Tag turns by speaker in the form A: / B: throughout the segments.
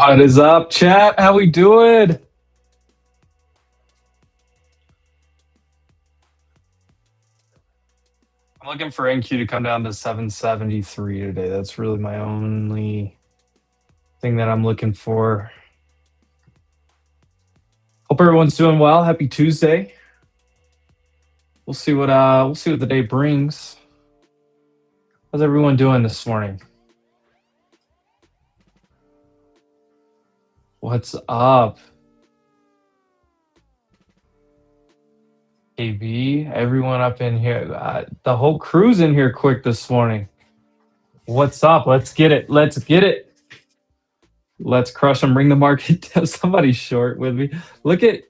A: What is up, chat? How we doing? I'm looking for NQ to come down to 773 today. That's really my only thing that I'm looking for. Hope everyone's doing well. Happy Tuesday. We'll see what the day brings. How's everyone doing this morning? What's up? AB, everyone up in here. The whole crew's in here quick this morning. What's up? Let's get it. Let's get it. Let's crush them. Bring the market down. Somebody's short with me. Look at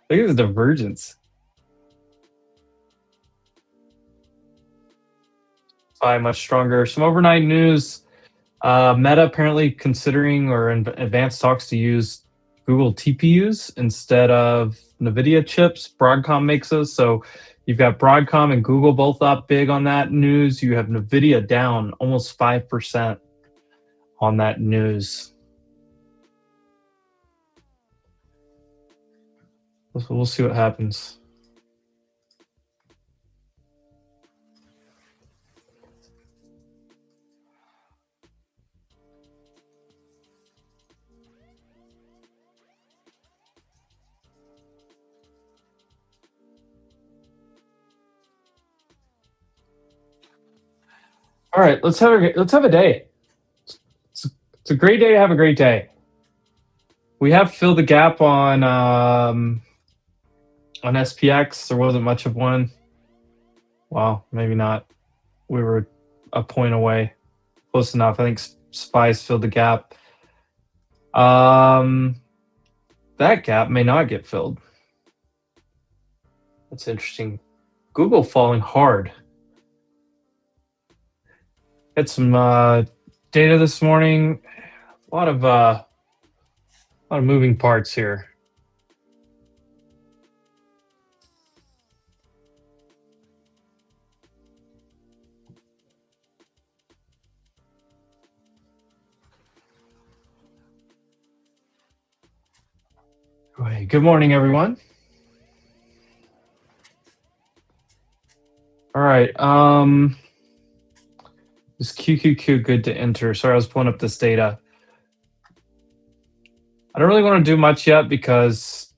A: the divergence. Much stronger. Some overnight news. Meta apparently considering or in advanced talks to use Google TPUs instead of NVIDIA chips. Broadcom makes those. So you've got Broadcom and Google both up big on that news. You have NVIDIA down almost 5% on that news. We'll see what happens. All right, let's have a day. It's a great day to have a great day. We have filled the gap on SPX. There wasn't much of one. Well, maybe not. We were a point away. Close enough. I think SPY's filled the gap. That gap may not get filled. That's interesting. Google falling hard. Had some data this morning. A lot of moving parts here. Good morning, everyone. All right. Is QQQ good to enter? Sorry, I was pulling up this data. I don't really want to do much yet because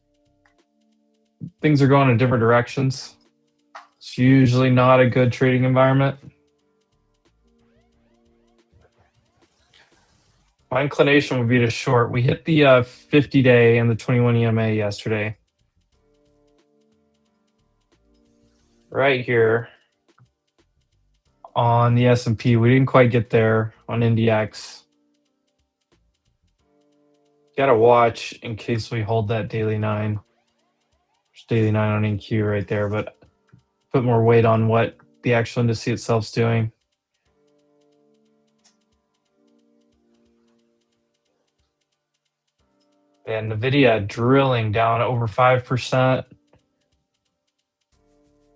A: things are going in different directions. It's usually not a good trading environment. My inclination would be to short. We hit the 50-day and the 21 EMA yesterday. Right here on the S&P. We didn't quite get there on NDX. Got to watch in case we hold that daily 9. There's daily 9 on NQ right there, but put more weight on what the actual indice itself's doing. And NVIDIA drilling down over 5%.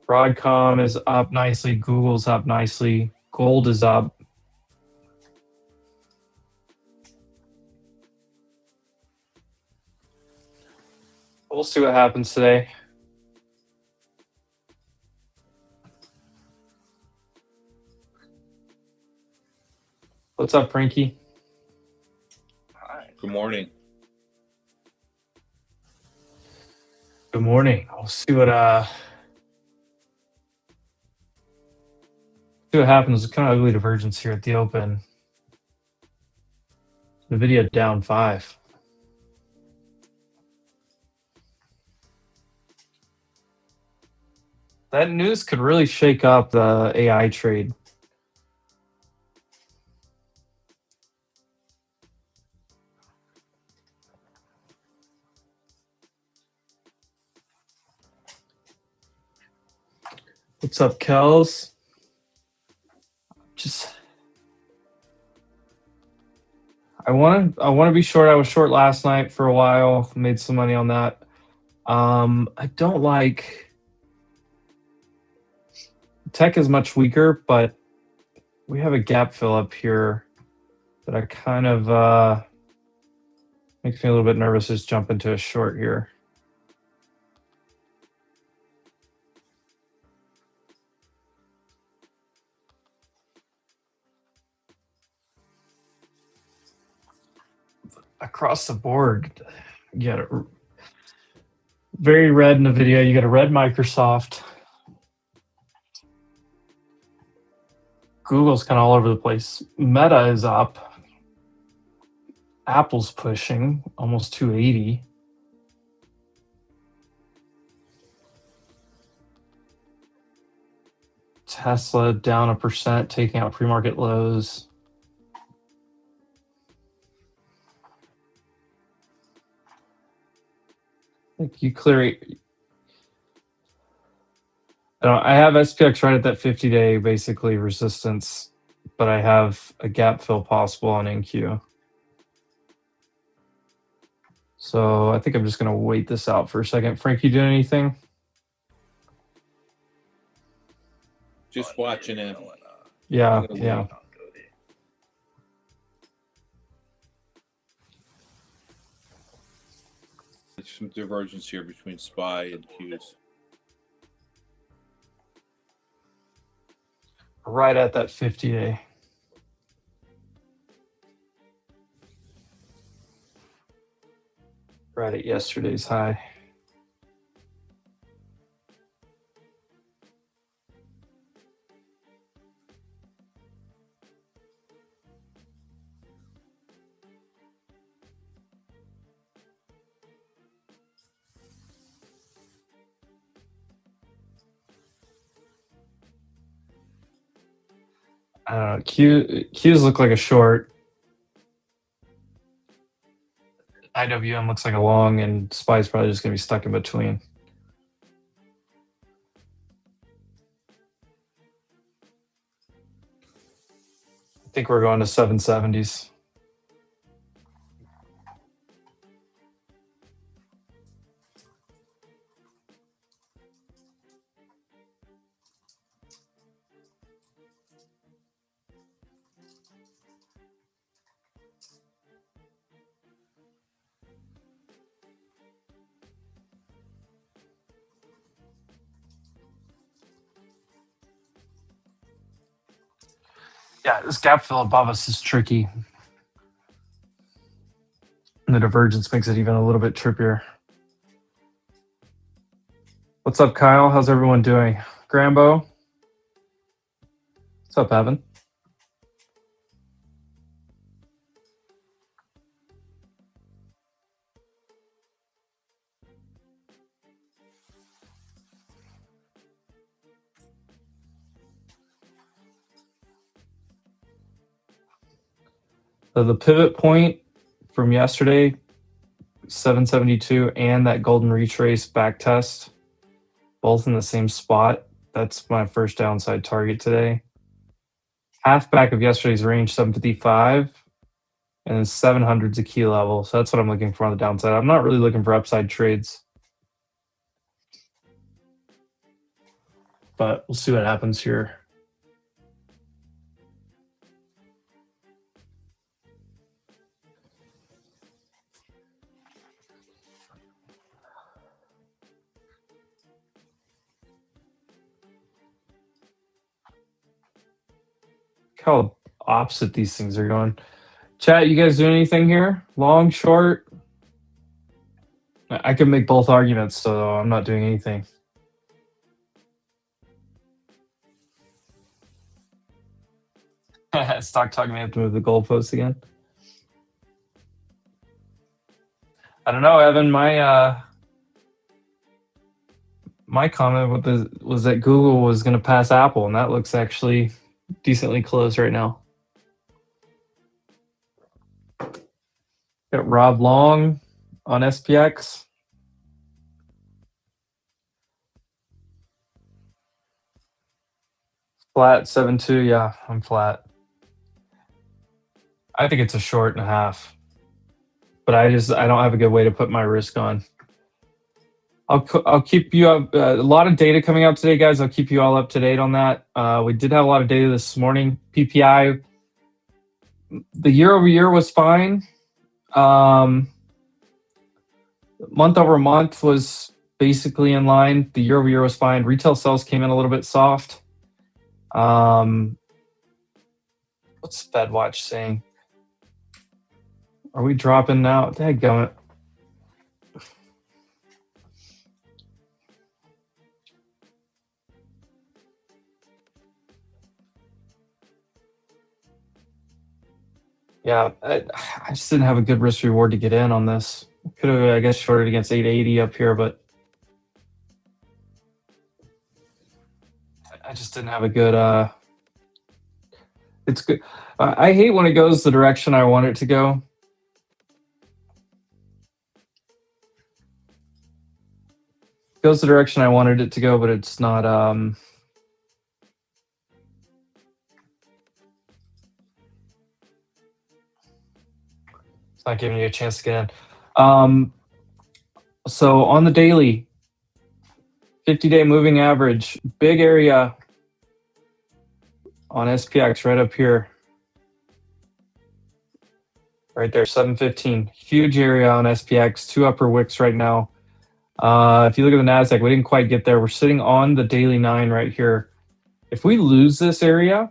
A: Broadcom is up nicely. Google's up nicely. Gold is up. We'll see what happens today. What's up, Frankie?
B: Hi. Good morning.
A: Good morning. We'll see what happens. It's kind of ugly divergence here at the open. NVIDIA down 5. That news could really shake up the AI trade. What's up, Kels? I want to be short. I was short last night for a while. Made some money on that. I don't like tech is much weaker, but we have a gap fill up here that I kind of makes me a little bit nervous. Just jump into a short here. Across the board, you got a very red NVIDIA. You got a red Microsoft. Google's kind of all over the place. Meta is up. Apple's pushing almost 280. Tesla down 1%, taking out pre-market lows. I think you clear. I have SPX right at that 50-day basically resistance, but I have a gap fill possible on NQ. So I think I'm just going to wait this out for a second. Frank, you doing anything?
B: Just watching it.
A: Yeah.
B: There's some divergence here between SPY and Qs.
A: Right at that 50-day. Right at yesterday's high. I don't know. Qs look like a short. IWM looks like a long, and SPY's probably just going to be stuck in between. I think we're going to 770s. Yeah, this gap fill above us is tricky. And the divergence makes it even a little bit trippier. What's up, Kyle? How's everyone doing? Grambo? What's up, Evan? So the pivot point from yesterday, 772, and that golden retrace back test, both in the same spot. That's my first downside target today. Half back of yesterday's range, 755, and then 700 is a key level. So that's what I'm looking for on the downside. I'm not really looking for upside trades, but we'll see what happens here. Look how opposite these things are going. Chat, you guys doing anything here? Long, short? I can make both arguments, so I'm not doing anything. Stock talk may have to move the goalposts again. I don't know, Evan. My comment was that Google was going to pass Apple, and that looks actually decently close right now. Got Rob Long on SPX. Flat 7.2. Yeah, I'm flat. I think it's a short and a half, but I don't have a good way to put my risk on. I'll keep you up. A lot of data coming out today, guys. I'll keep you all up to date on that. We did have a lot of data this morning. PPI, the year over year was fine. Month over month was basically in line. The year over year was fine. Retail sales came in a little bit soft. What's FedWatch saying? Are we dropping now? Dadgummit. Yeah, I just didn't have a good risk reward to get in on this. Could have, I guess, shorted against 880 up here, but I just didn't have a good. It's good. I hate when it goes the direction I want it to go. It goes the direction I wanted it to go, but it's not. It's not giving you a chance to get in. So on the daily, 50-day moving average, big area on SPX right up here. Right there, 715. Huge area on SPX, 2 upper wicks right now. If you look at the NASDAQ, we didn't quite get there. We're sitting on the daily 9 right here. If we lose this area,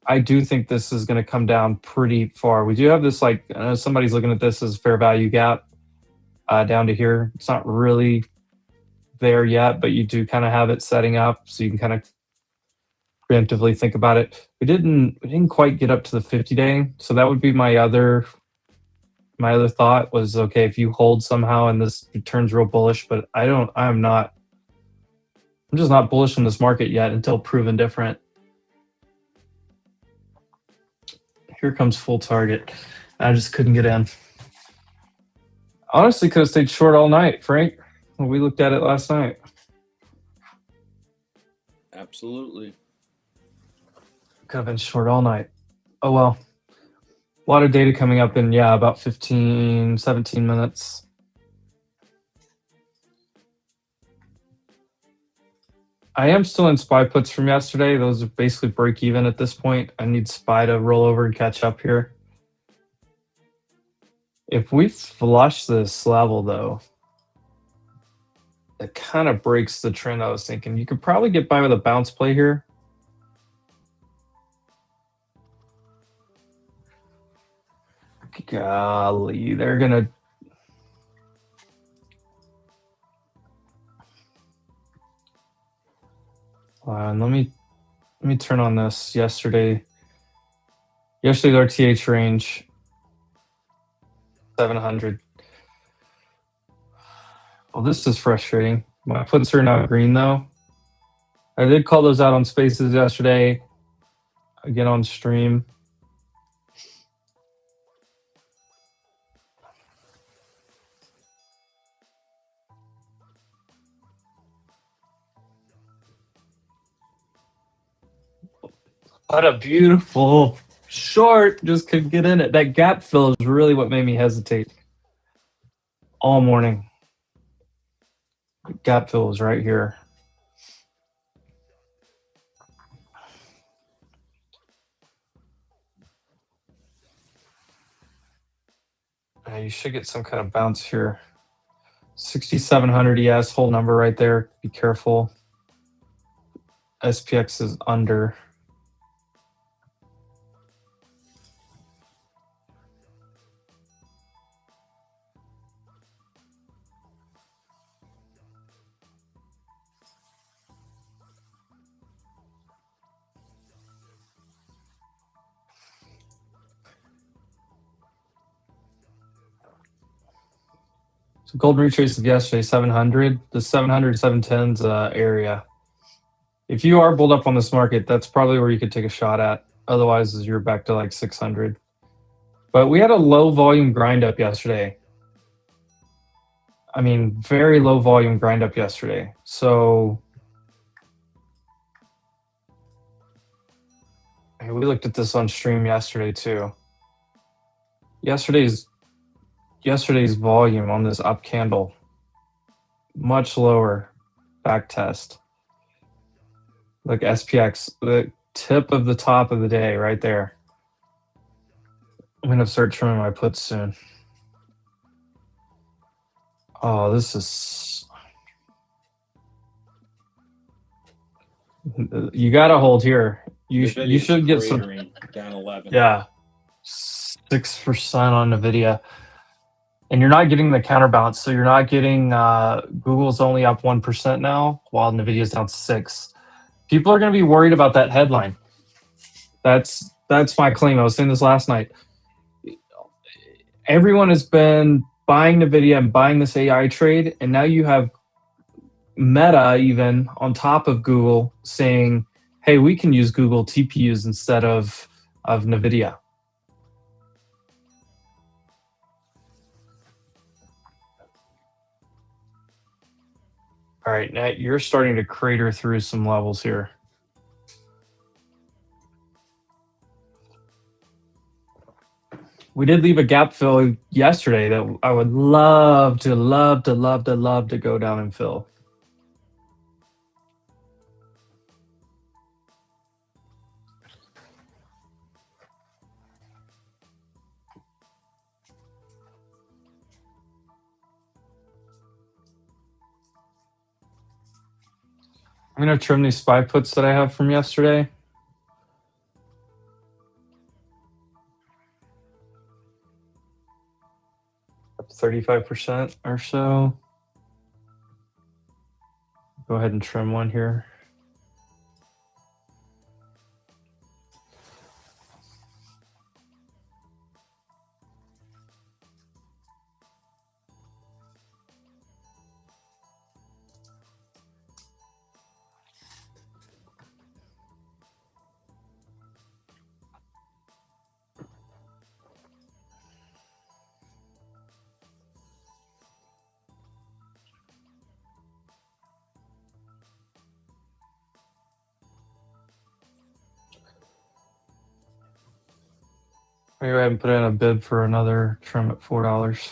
A: I do think this is going to come down pretty far. We do have this, like, I know somebody's looking at this as fair value gap down to here. It's not really there yet, but you do kind of have it setting up, so you can kind of preemptively think about it. We didn't quite get up to the 50-day, so that would be my other thought was, okay, if you hold somehow and this turns real bullish, but I'm just not bullish in this market yet until proven different. Here comes full target. I just couldn't get in. Honestly, could have stayed short all night, Frank. When we looked at it last night.
B: Absolutely.
A: Could have been short all night. Oh well. A lot of data coming up in, yeah, about 15, 17 minutes. I am still in SPY puts from yesterday. Those are basically break even at this point. I need SPY to roll over and catch up here. If we flush this level, though, it kind of breaks the trend I was thinking. You could probably get by with a bounce play here. Golly, they're gonna. Let me turn on this yesterday's RTH range 700. Well, this is frustrating. My puts are now green though. I did call those out on Spaces yesterday. Again on stream. What a beautiful short. Just couldn't get in it. That gap fill is really what made me hesitate all morning. The gap fill was right here. You should get some kind of bounce here. 6,700 ES, whole number right there. Be careful. SPX is under. So golden retrace of yesterday, 700. The 700, 710's area. If you are bulled up on this market, that's probably where you could take a shot at. Otherwise, you're back to like 600. But we had a low volume grind up yesterday. I mean, very low volume grind up yesterday. So we looked at this on stream yesterday too. Yesterday's volume on this up candle, much lower back test. Like SPX, the tip of the top of the day right there. I'm going to start trimming my puts soon. Oh, this is... You got to hold here. You should get some...
B: Down 11.
A: Yeah. 6% on NVIDIA. And you're not getting the counterbalance. So you're not getting... Google's only up 1% now, while NVIDIA's down 6%. People are going to be worried about that headline. That's my claim. I was saying this last night. Everyone has been buying NVIDIA and buying this AI trade, and now you have Meta even on top of Google saying, hey, we can use Google TPUs instead of NVIDIA. All right, now you're starting to crater through some levels here. We did leave a gap fill yesterday that I would love to go down and fill. I'm going to trim these SPY puts that I have from yesterday. Up 35% or so. Go ahead and trim one here. I'll go ahead and put in a bid for another trim at $4.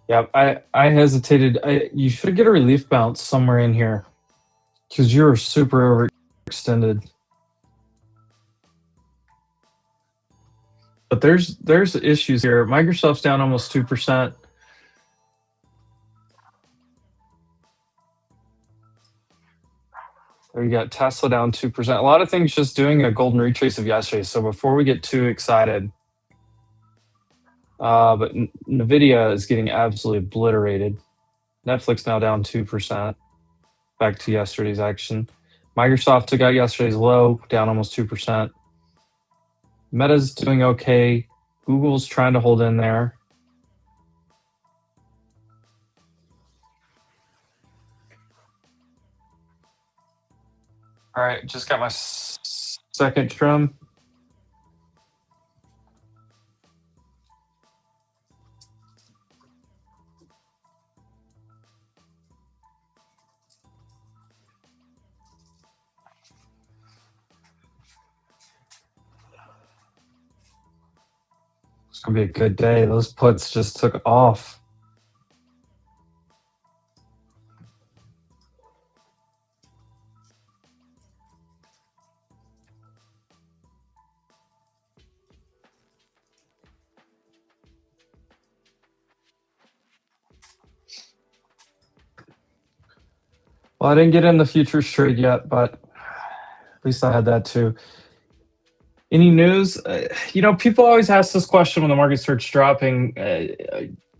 A: Yep, I hesitated. You should get a relief bounce somewhere in here because you're super overextended. But there's issues here. Microsoft's down almost 2%. There you got Tesla down 2%. A lot of things just doing a golden retrace of yesterday. So before we get too excited, but NVIDIA is getting absolutely obliterated. Netflix now down 2%. Back to yesterday's action. Microsoft took out yesterday's low, down almost 2%. Meta's doing okay. Google's trying to hold in there. All right, just got my second trim. It's gonna be a good day. Those puts just took off. Well, I didn't get in the futures trade yet, but at least I had that too. Any news? People always ask this question when the market starts dropping.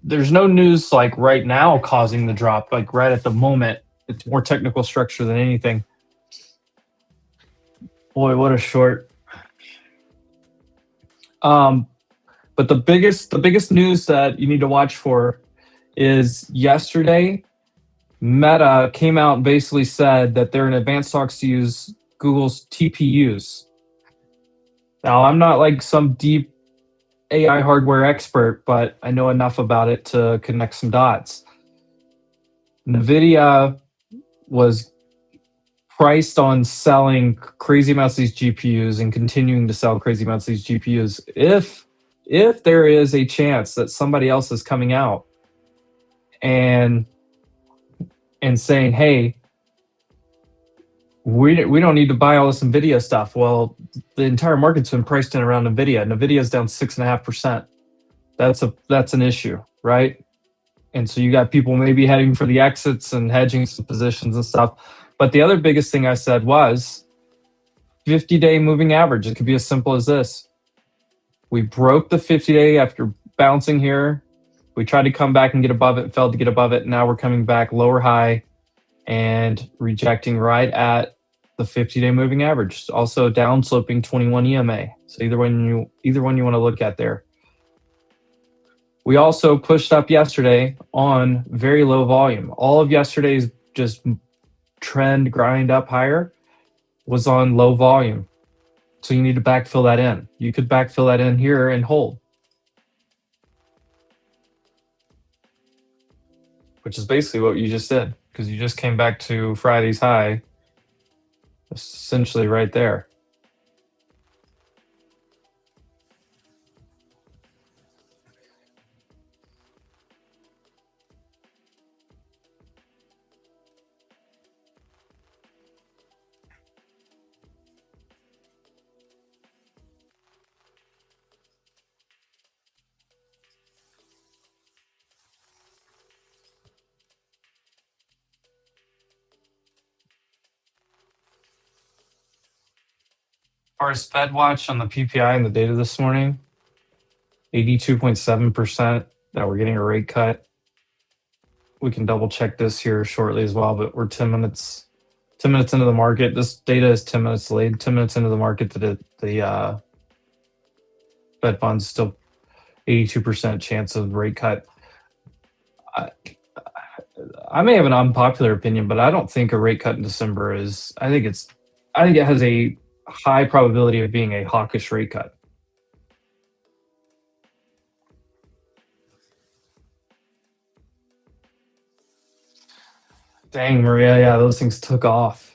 A: There's no news like right now causing the drop, like right at the moment. It's more technical structure than anything. Boy, what a short. But the biggest news that you need to watch for is yesterday, Meta came out and basically said that they're in advanced talks to use Google's TPUs. Now, I'm not like some deep AI hardware expert, but I know enough about it to connect some dots. NVIDIA was priced on selling crazy amounts of these GPUs and continuing to sell crazy amounts of these GPUs. If there is a chance that somebody else is coming out and saying, hey, we don't need to buy all this NVIDIA stuff. Well, the entire market's been priced in around NVIDIA. NVIDIA's down 6.5%. That's an issue, right? And so you got people maybe heading for the exits and hedging some positions and stuff. But the other biggest thing I said was 50-day moving average. It could be as simple as this. We broke the 50-day after bouncing here. We tried to come back and get above it, failed to get above it. Now we're coming back lower high and rejecting right at the 50-day moving average. Also down sloping 21 EMA. So either one you want to look at there. We also pushed up yesterday on very low volume. All of yesterday's just trend grind up higher was on low volume. So you need to backfill that in. You could backfill that in here and hold, which is basically what you just did, because you just came back to Friday's high, essentially right there. As far as Fed watch on the PPI and the data this morning, 82.7% that we're getting a rate cut. We can double check this here shortly as well, but we're 10 minutes into the market. This data is 10 minutes late. 10 minutes into the market, the Fed funds still 82% chance of rate cut. I may have an unpopular opinion, but I don't think a rate cut in December is. I think it has a high probability of being a hawkish rate cut. Dang, Maria, yeah, those things took off.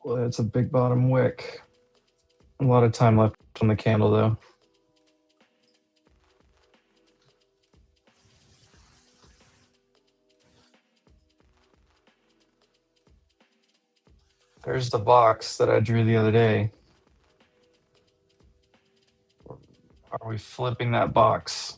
A: Well, it's a big bottom wick. A lot of time left on the candle, though. There's the box that I drew the other day. Are we flipping that box?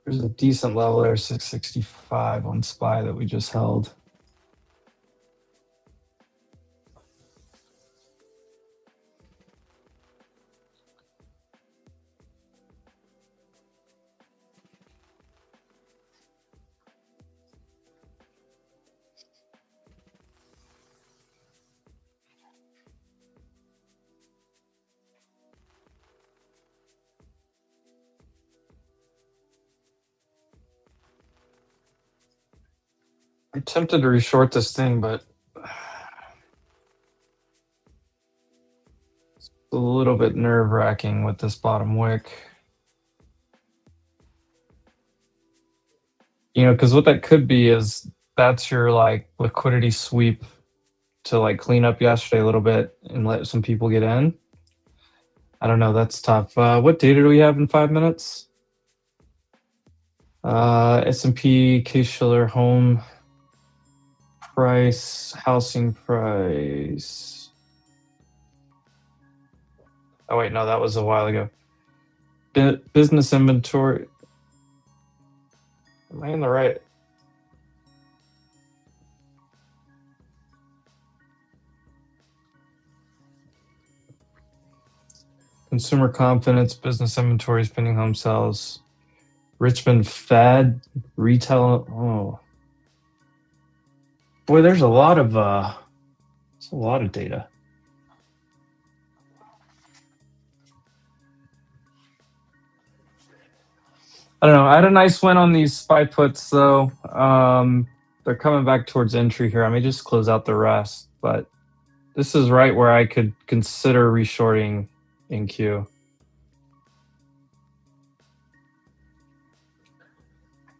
A: There's a decent level there, 665 on SPY that we just held. I'm tempted to reshort this thing, but it's a little bit nerve-wracking with this bottom wick. You know, because what that could be is that's your like liquidity sweep to like clean up yesterday a little bit and let some people get in. I don't know. That's tough. What data do we have in 5 minutes? S&P, Case-Shiller, home price, housing price. Oh wait, no, that was a while ago. Business inventory. Am I in the right? Consumer confidence, business inventories, pending home sales. Richmond Fed, retail. Oh, boy, there's a lot of data. I don't know. I had a nice win on these SPY puts though. They're coming back towards entry here. I may just close out the rest, but this is right where I could consider reshorting in Q.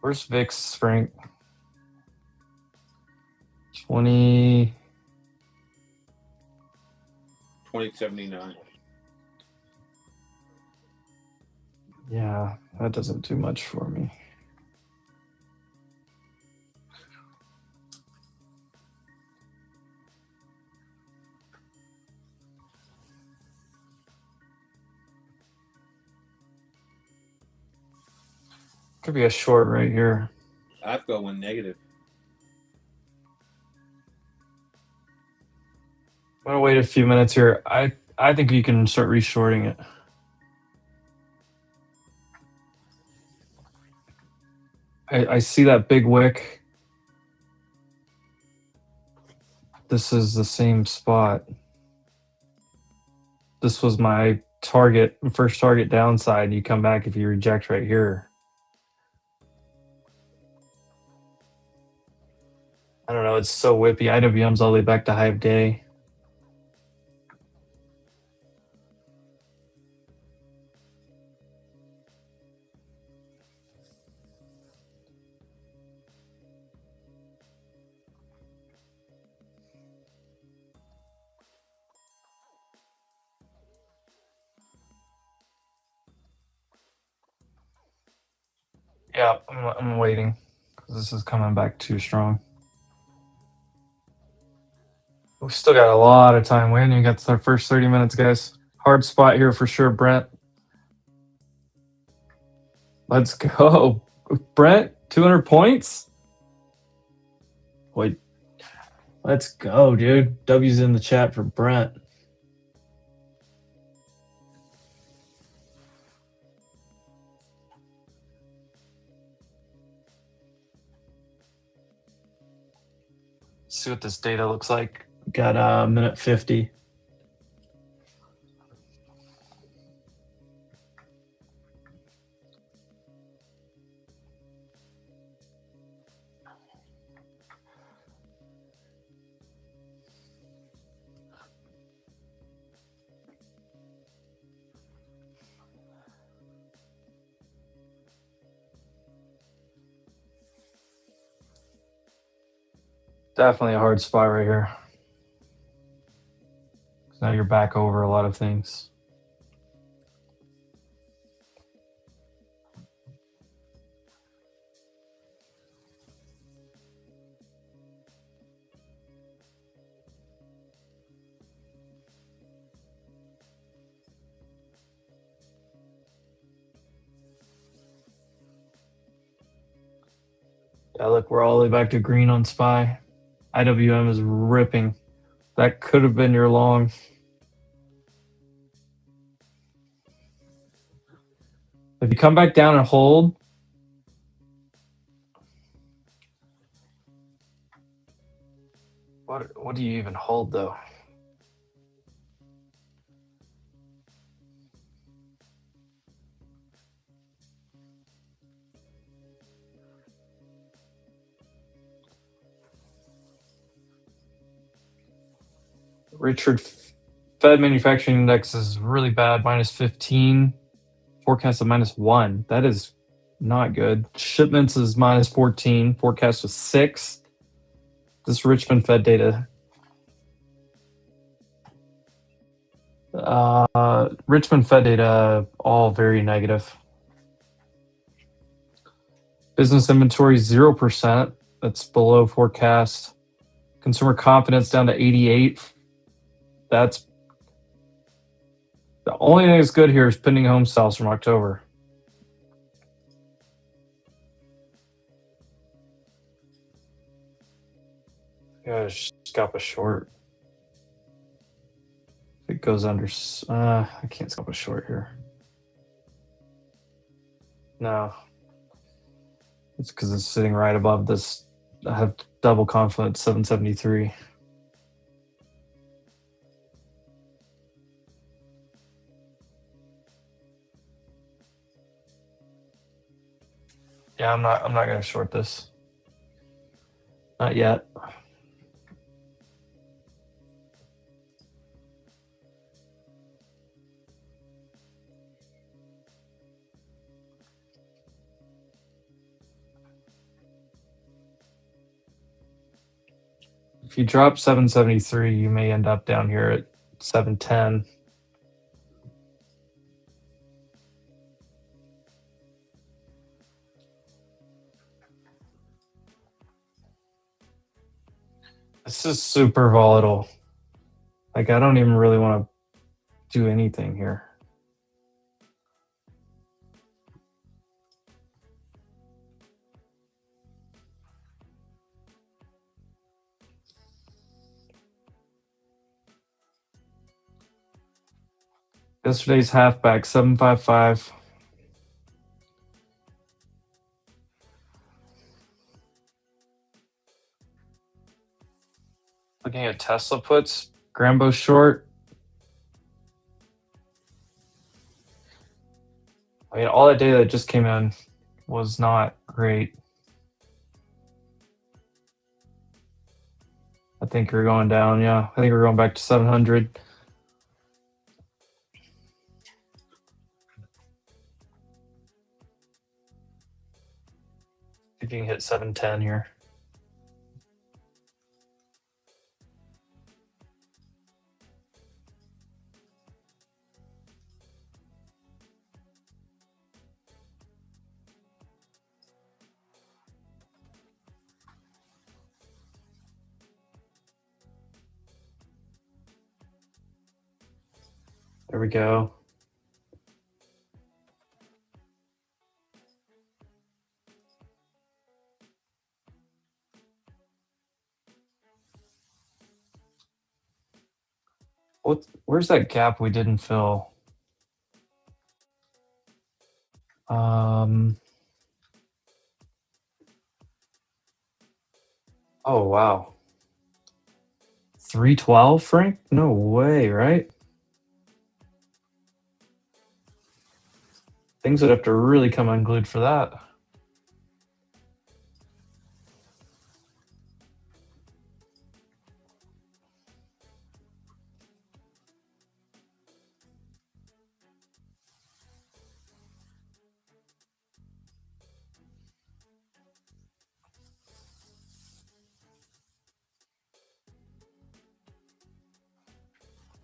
A: Where's VIX, Frank?
B: 2079.
A: Yeah, that doesn't do much for me. Could be a short right here.
B: I've got one negative.
A: I'm gonna wait a few minutes here. I think you can start reshorting it. I see that big wick. This is the same spot. This was my target, first target downside. You come back if you reject right here. I don't know. It's so whippy. IWM's all the way back to high of day. Yeah, I'm waiting because this is coming back too strong. We still got a lot of time. We haven't even got to our first 30 minutes, guys. Hard spot here for sure, Brent. Let's go. Brent, 200 points? Wait. Let's go, dude. W's in the chat for Brent. See what this data looks like. Got a minute 50. Definitely a hard spot right here. Now you're back over a lot of things. Yeah, look, we're all the way back to green on SPY. IWM is ripping. That could have been your long. If you come back down and hold, what do you even hold though? Richard, Fed manufacturing index is really bad, -15. Forecast of -1. That is not good. Shipments is -14. Forecast was 6. This Richmond Fed data. Richmond Fed data, all very negative. Business inventory 0%. That's below forecast. Consumer confidence down to 88. That's the only thing that's good here is pending home sales from October. Yeah, scalp a short. If it goes under, I can't scalp a short here. No, it's because it's sitting right above this. I have double confidence 773. Yeah, I'm not gonna short this. Not yet. If you drop 773, you may end up down here at 710. This is super volatile. Like, I don't even really want to do anything here. Yesterday's halfback, 755. Looking at Tesla puts, Grambo short. I mean, all that data that just came in was not great. I think we're going down, yeah. I think we're going back to 700. If you can hit 710 here. There we go. Where's that gap we didn't fill? Oh, wow. 312, Frank? No way, right? Things would have to really come unglued for that.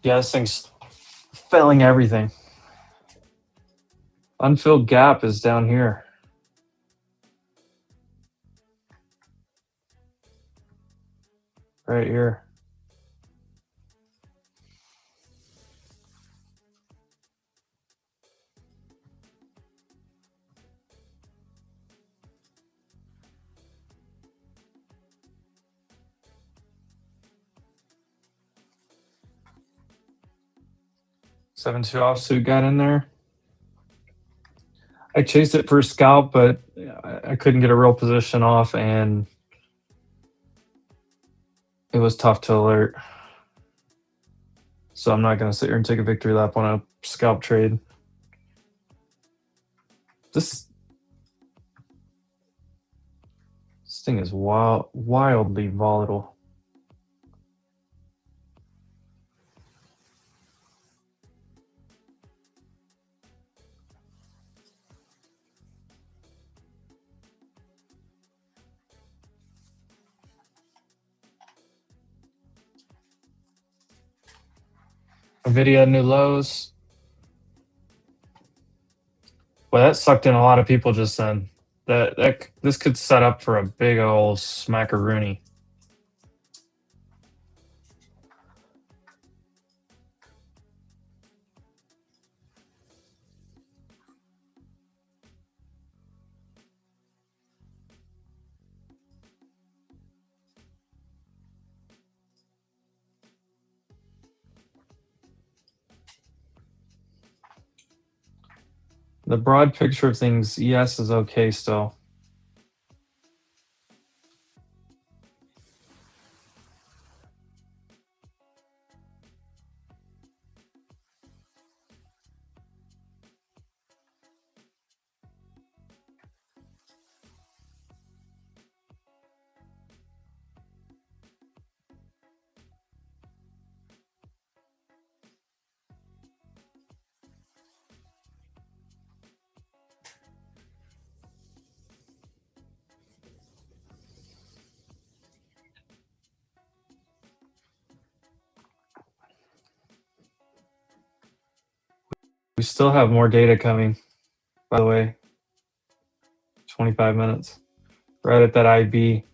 A: Yeah, this thing's failing everything. Unfilled gap is down here. Right here. 7-2 offsuit got in there. I chased it for a scalp, but I couldn't get a real position off, and it was tough to alert. So I'm not going to sit here and take a victory lap on a scalp trade. This thing is wildly volatile. Nvidia new lows. Well, that sucked in a lot of people just then. This could set up for a big old smackaroony. The broad picture of things, ES is okay still. We still have more data coming, by the way. 25 minutes. Right at that IB.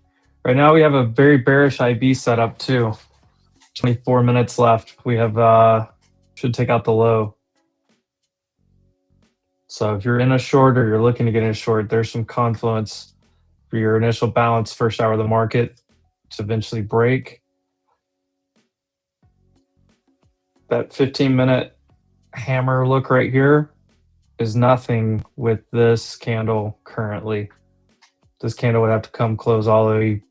A: Right now we have a very bearish IB set up too. 24 minutes left. We have should take out the low. So if you're in a short or you're looking to get in a short, there's some confluence for your initial balance first hour of the market to eventually break. That 15-minute hammer look right here is nothing with this candle currently. This candle would have to come close all the way.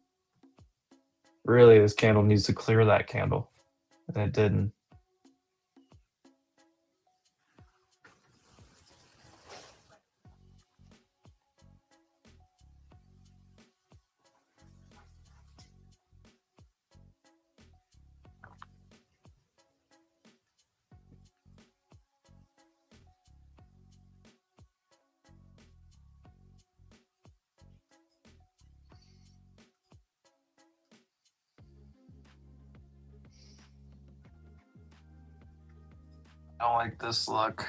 A: Really, this candle needs to clear that candle, and it didn't. I don't like this look.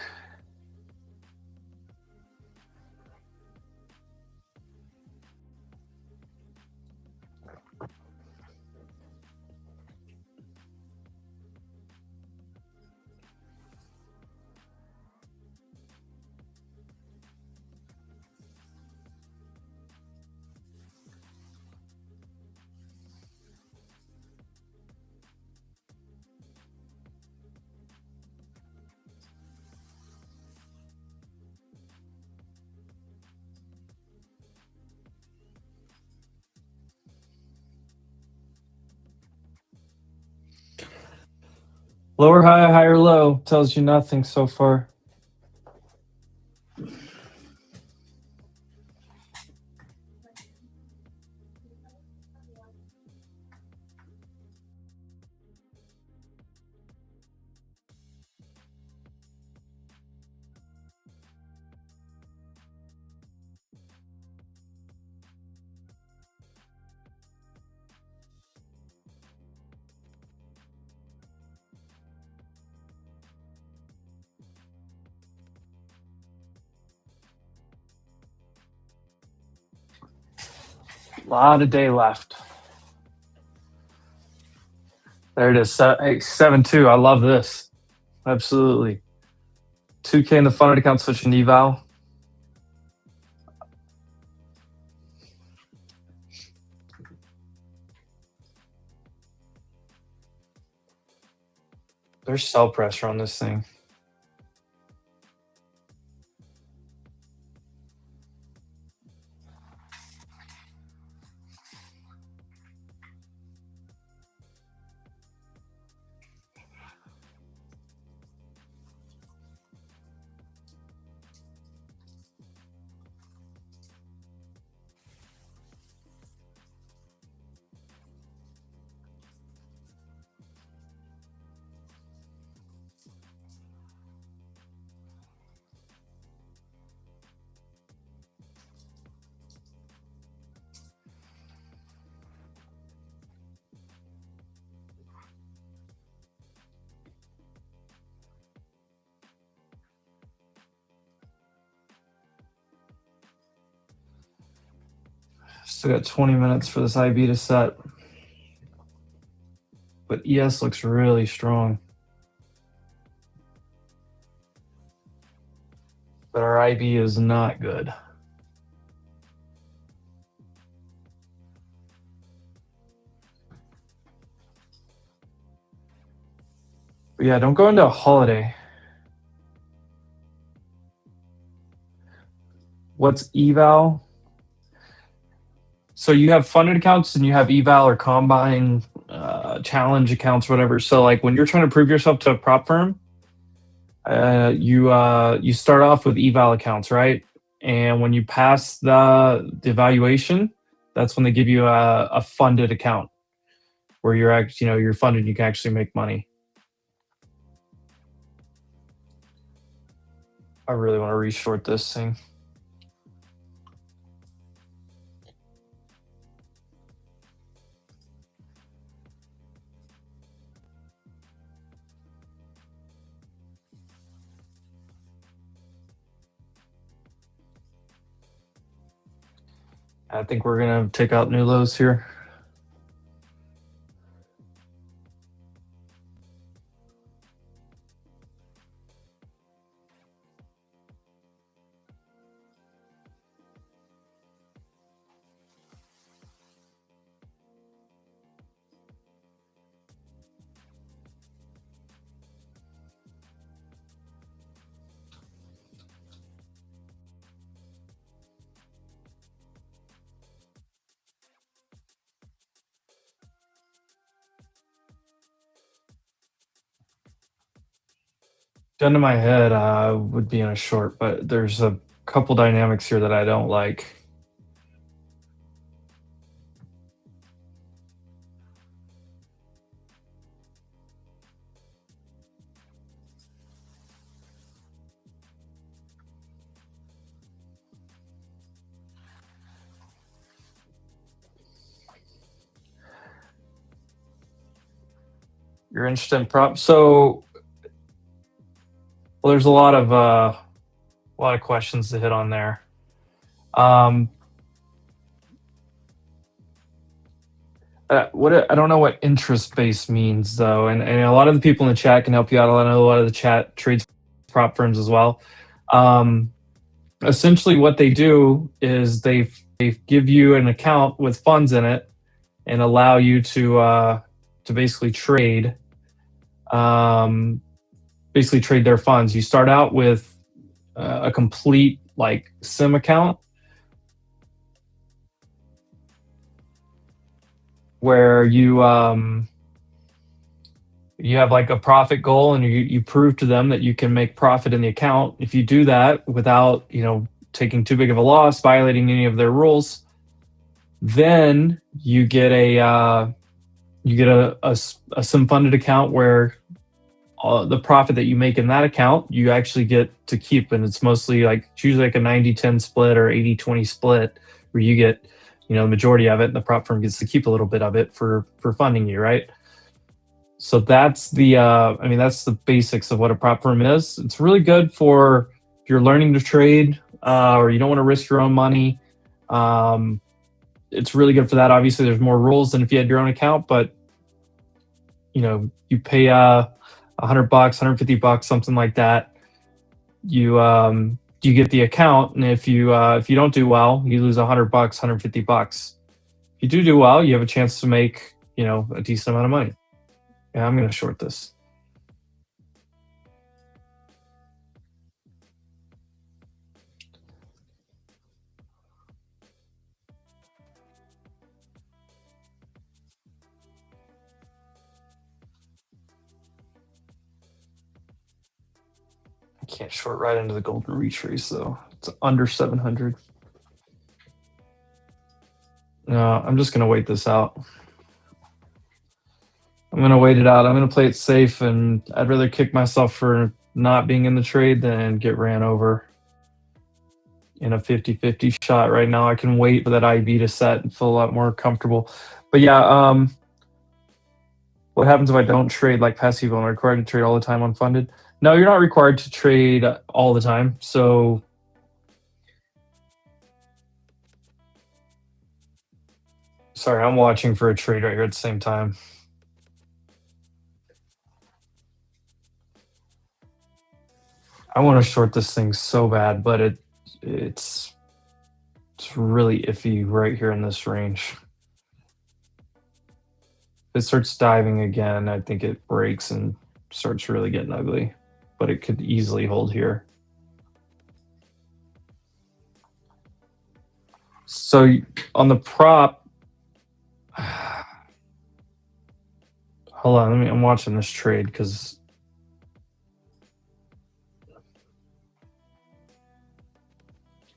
A: Lower high, higher low tells you nothing so far. A lot of day left. There it is. 7-2. I love this. Absolutely. 2K in the funded account switching eval. There's sell pressure on this thing. Still got 20 minutes for this IB to set. But ES looks really strong. But our IB is not good. But yeah, don't go into a holiday. What's eval? So you have funded accounts and you have eval or combine, challenge accounts, whatever. So like when you're trying to prove yourself to a prop firm, you start off with eval accounts, right? And when you pass the evaluation, that's when they give you a funded account where you're funded and you can actually make money. I really want to reshort this thing. I think we're going to take out new lows here. Gun to my head, would be in a short, but there's a couple dynamics here that I don't like. You're interested in prop, so well, there's a lot of questions to hit on there. I don't know what interest base means though, and a lot of the people in the chat can help you out. I know a lot of the chat trades prop firms as well. Essentially, what they do is they give you an account with funds in it and allow you to basically trade. Basically trade their funds. You start out with a complete like sim account where you have like a profit goal and you prove to them that you can make profit in the account. If you do that without taking too big of a loss, violating any of their rules, then you get a sim funded account where the profit that you make in that account, you actually get to keep. And it's mostly it's usually like a 90-10 split or 80-20 split where you get, the majority of it and the prop firm gets to keep a little bit of it for funding you, right? So that's that's the basics of what a prop firm is. It's really good for if you're learning to trade or you don't want to risk your own money. It's really good for that. Obviously, there's more rules than if you had your own account, but you pay $100, $150, something like that. You get the account, and if you don't do well, you lose $100, $150. If you do well, you have a chance to make a decent amount of money. Yeah, I'm going to short this. I can't short right into the golden retrace though. It's under 700. No, I'm just going to wait this out. I'm going to wait it out. I'm going to play it safe, and I'd rather kick myself for not being in the trade than get ran over in a 50-50 shot. Right now, I can wait for that IB to set and feel a lot more comfortable. But yeah, what happens if I don't trade like passive? I'm required to trade all the time unfunded? No, you're not required to trade all the time. So Sorry, I'm watching for a trade right here at the same time. I want to short this thing so bad, but it's really iffy right here in this range. If it starts diving again, I think it breaks and starts really getting ugly, but it could easily hold here. So on the prop, hold on, I'm watching this trade because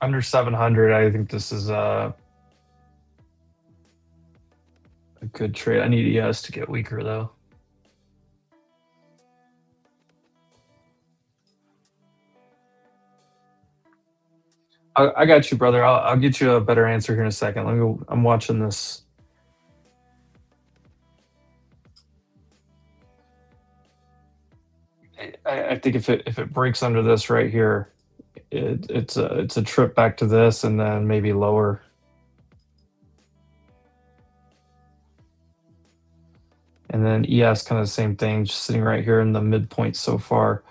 A: under 700, I think this is a good trade. I need ES to get weaker though. I got you, brother. I'll get you a better answer here in a second. Let me go. I'm watching this. I think if it breaks under this right here, it's a trip back to this and then maybe lower. And then ES kind of the same thing, just sitting right here in the midpoint so far.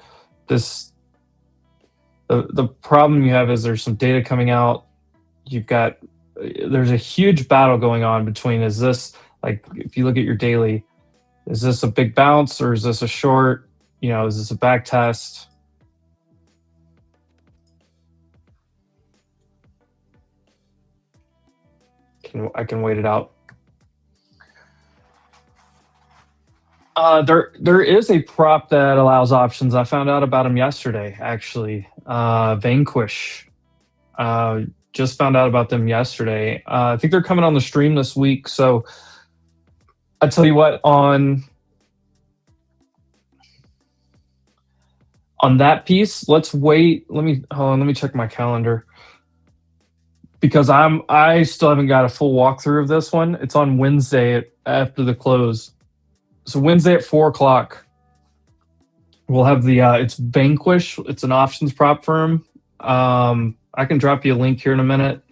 A: The problem you have is there's some data coming out. There's a huge battle going on between, is this, like, if you look at your daily, is this a big bounce or is this a short? You know, is this a back test? I can wait it out. There is a prop that allows options. I found out about them yesterday, actually. Vanquish. Just found out about them yesterday. I think they're coming on the stream this week. So I tell you what, on that piece, let's wait. Hold on. Let me check my calendar because I still haven't got a full walkthrough of this one. It's on Wednesday after the close. So Wednesday at 4:00, we'll have the it's Vanquish. It's an options prop firm. I can drop you a link here in a minute.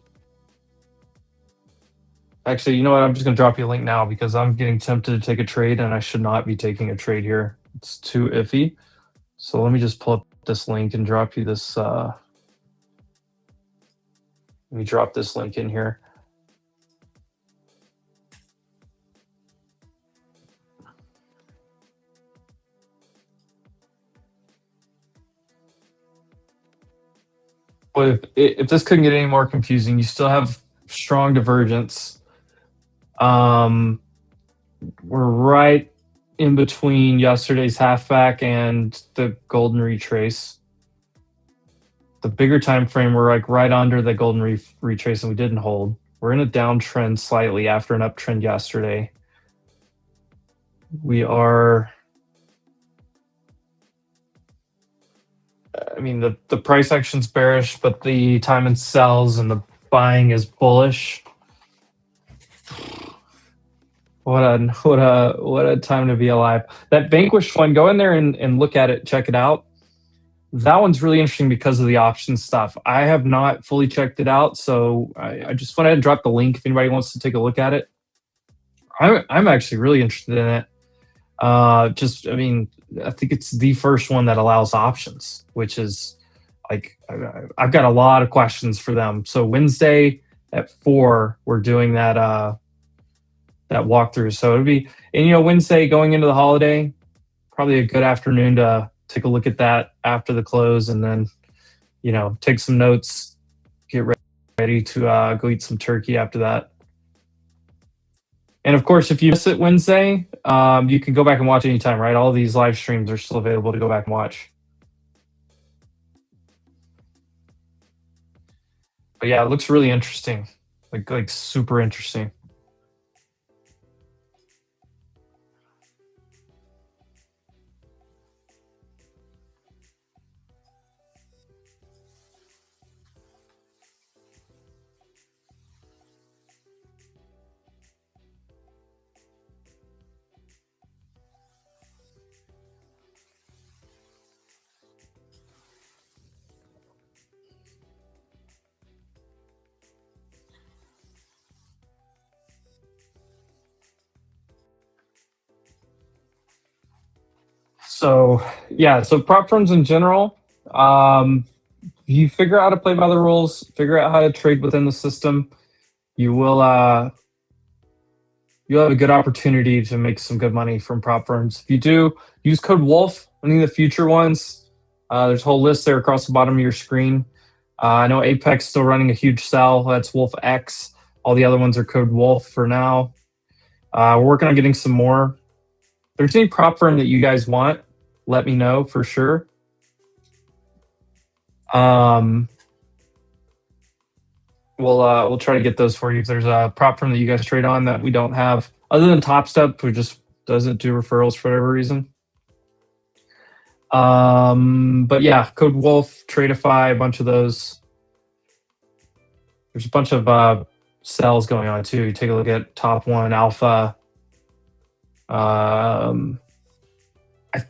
A: Actually, you know what? I'm just going to drop you a link now because I'm getting tempted to take a trade and I should not be taking a trade here. It's too iffy. So let me just pull up this link and drop you this. Let me drop this link in here. But if this couldn't get any more confusing, you still have strong divergence. We're right in between yesterday's halfback and the golden retrace. The bigger time frame, we're like right under the golden retrace and we didn't hold. We're in a downtrend slightly after an uptrend yesterday. We are, I mean, the price action's bearish, but the time and sells and the buying is bullish. What a time to be alive. That Vanquish one, go in there and look at it, check it out. That one's really interesting because of the option stuff. I have not fully checked it out, so I just went ahead and dropped the link if anybody wants to take a look at it. I'm actually really interested in it. I think it's the first one that allows options, which is like, I've got a lot of questions for them. So Wednesday at 4, we're doing that walkthrough. So it'll be, and Wednesday going into the holiday, probably a good afternoon to take a look at that after the close, and then take some notes, get ready to go eat some turkey after that. And of course, if you miss it Wednesday, you can go back and watch anytime, right? All these live streams are still available to go back and watch. But yeah, it looks really interesting, like super interesting. So yeah, so prop firms in general, you figure out how to play by the rules, figure out how to trade within the system, you will you'll have a good opportunity to make some good money from prop firms. If you do, use code Wolf. Any of the future ones, there's a whole list there across the bottom of your screen. I know Apex is still running a huge sell. That's Wolf X. All the other ones are code Wolf for now. We're working on getting some more. If there's any prop firm that you guys want, let me know for sure. We'll try to get those for you. If there's a prop firm that you guys trade on that we don't have, other than Top Step, who just doesn't do referrals for whatever reason. But yeah, Code Wolf, Tradify, a bunch of those. There's a bunch of sells going on too. You take a look at Top One, Alpha. I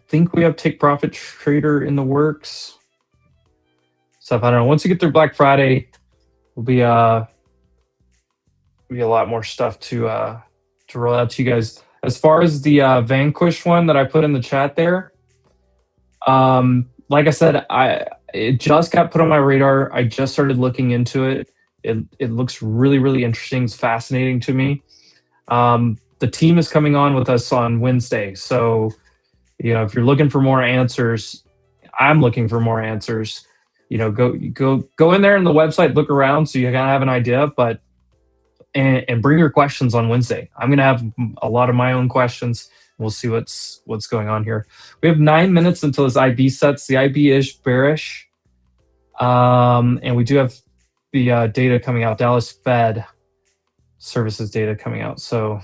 A: think we have Take Profit Trader in the works. Stuff I don't know. Once you get through Black Friday, will be a lot more stuff to roll out to you guys. As far as the Vanquish one that I put in the chat there, like I said, it just got put on my radar. I just started looking into it. It looks really, really interesting. It's fascinating to me. The team is coming on with us on Wednesday, so if you're looking for more answers, I'm looking for more answers. Go in there in the website, look around, so you kind of have an idea. But and bring your questions on Wednesday. I'm gonna have a lot of my own questions. We'll see what's going on here. We have 9 minutes until this IB sets. The IB is bearish, and we do have the data coming out. Dallas Fed services data coming out. So.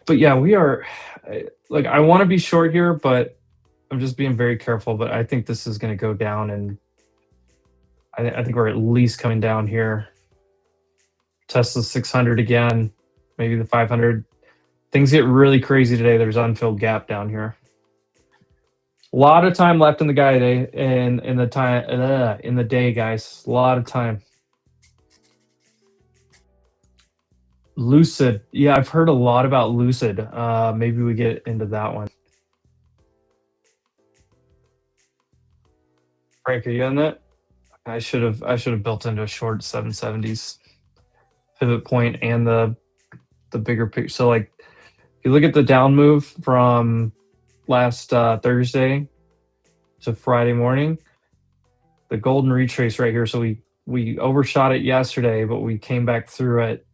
A: But yeah, we are I want to be short here, but I'm just being very careful. But I think this is going to go down, and I think we're at least coming down here. Tesla 600 again, maybe the 500. Things get really crazy today. There's unfilled gap down here. A lot of time left in the guy day, in the day, guys. A lot of time. Lucid. Yeah, I've heard a lot about Lucid. Maybe we get into that one. Frank, are you on that? I should have built into a short 770s pivot point and the bigger picture. So if you look at the down move from last Thursday to Friday morning, the golden retrace right here. So we overshot it yesterday, but we came back through it.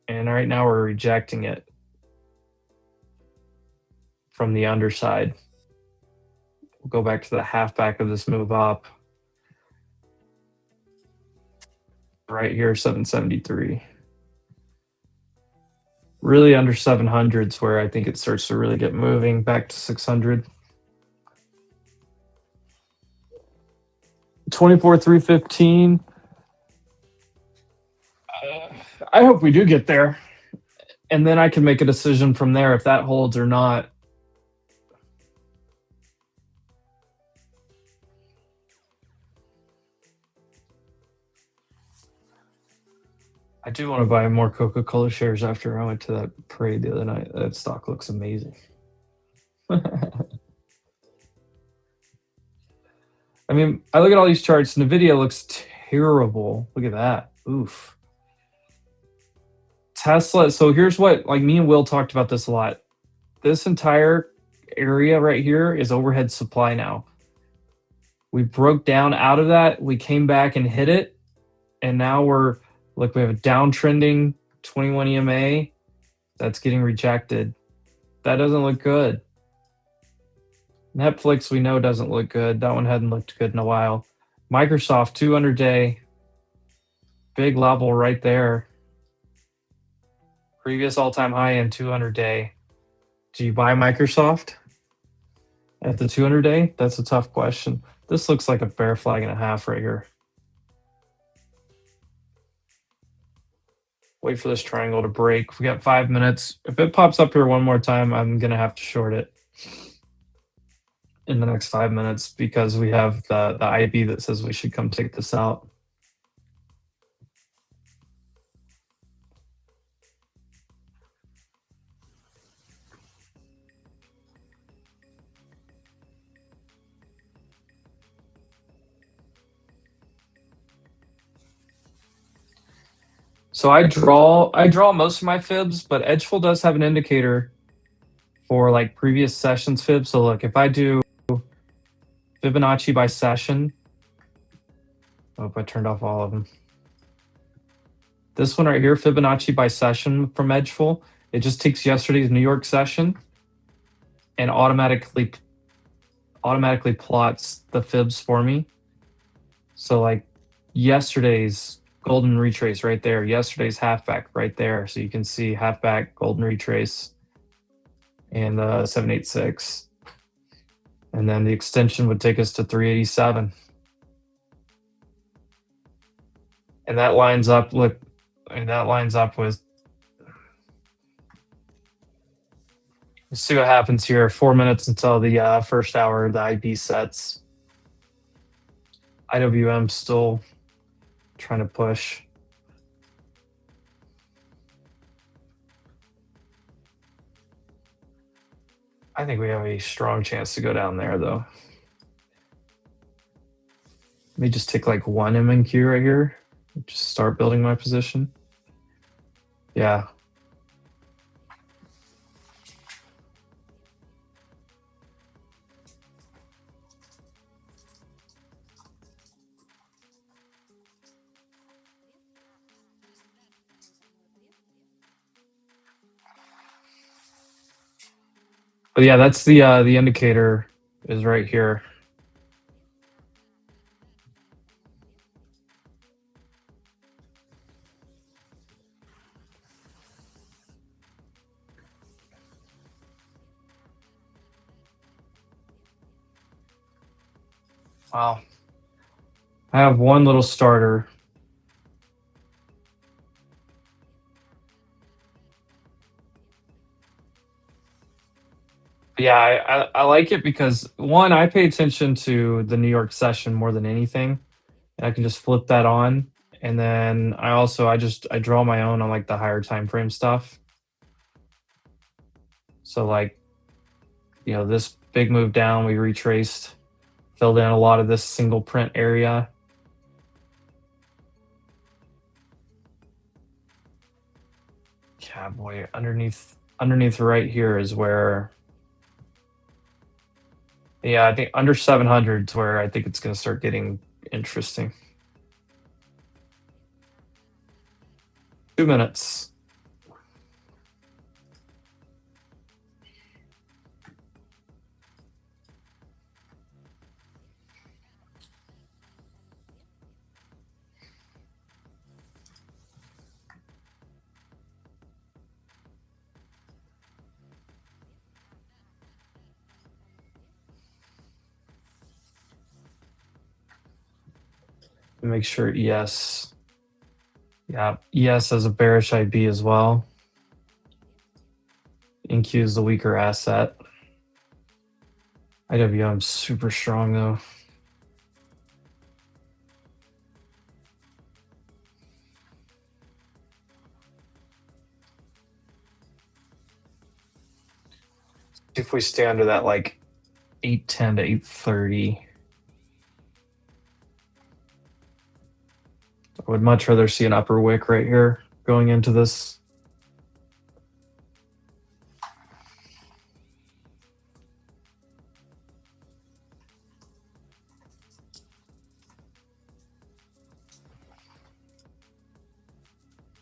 A: And right now we're rejecting it from the underside. We'll go back to the halfback of this move up. Right here, 773. Really under 700s where I think it starts to really get moving back to 600. 24,315. I hope we do get there, and then I can make a decision from there if that holds or not. I do want to buy more Coca-Cola shares after I went to that parade the other night. That stock looks amazing. I mean, I look at all these charts. NVIDIA looks terrible. Look at that. Oof. Tesla. So here's what, me and Will talked about this a lot. This entire area right here is overhead supply now. We broke down out of that. We came back and hit it. And now we have a downtrending 21 EMA that's getting rejected. That doesn't look good. Netflix, we know, doesn't look good. That one hadn't looked good in a while. Microsoft, 200 day. Big level right there. Previous all-time high in 200 day. Do you buy Microsoft? At the 200-day, that's a tough question. This looks like a bear flag and a half right here. Wait for this triangle to break. We got 5 minutes. If it pops up here one more time, I'm going to have to short it in the next 5 minutes because we have the IB that says we should come take this out. So I draw most of my fibs, but Edgeful does have an indicator for like previous sessions fibs. So look, if I do Fibonacci by session, I hope I turned off all of them. This one right here, Fibonacci by session from Edgeful, it just takes yesterday's New York session and automatically plots the fibs for me. So like yesterday's golden retrace right there, yesterday's halfback right there. So you can see halfback, golden retrace, and 786. And then the extension would take us to 387. And that lines up, look, and that lines up with, let's see what happens here. 4 minutes until the first hour, the IB sets. IWM still trying to push. I think we have a strong chance to go down there, though. Let me just take like one MNQ right here. Just start building my position. Yeah. But yeah, that's the indicator is right here. Wow. I have one little starter. Yeah, I like it because one, I pay attention to the New York session more than anything. And I can just flip that on. And then I draw my own on like the higher time frame stuff. So like, you know, this big move down, we retraced, filled in a lot of this single print area. Yeah, boy, underneath right here is where, yeah, I think under 700 is where I think it's going to start getting interesting. 2 minutes. Make sure ES. Yeah, ES has a bearish IB as well. NQ is the weaker asset. IWM super strong though. If we stay under that like 810 to 830. I would much rather see an upper wick right here going into this.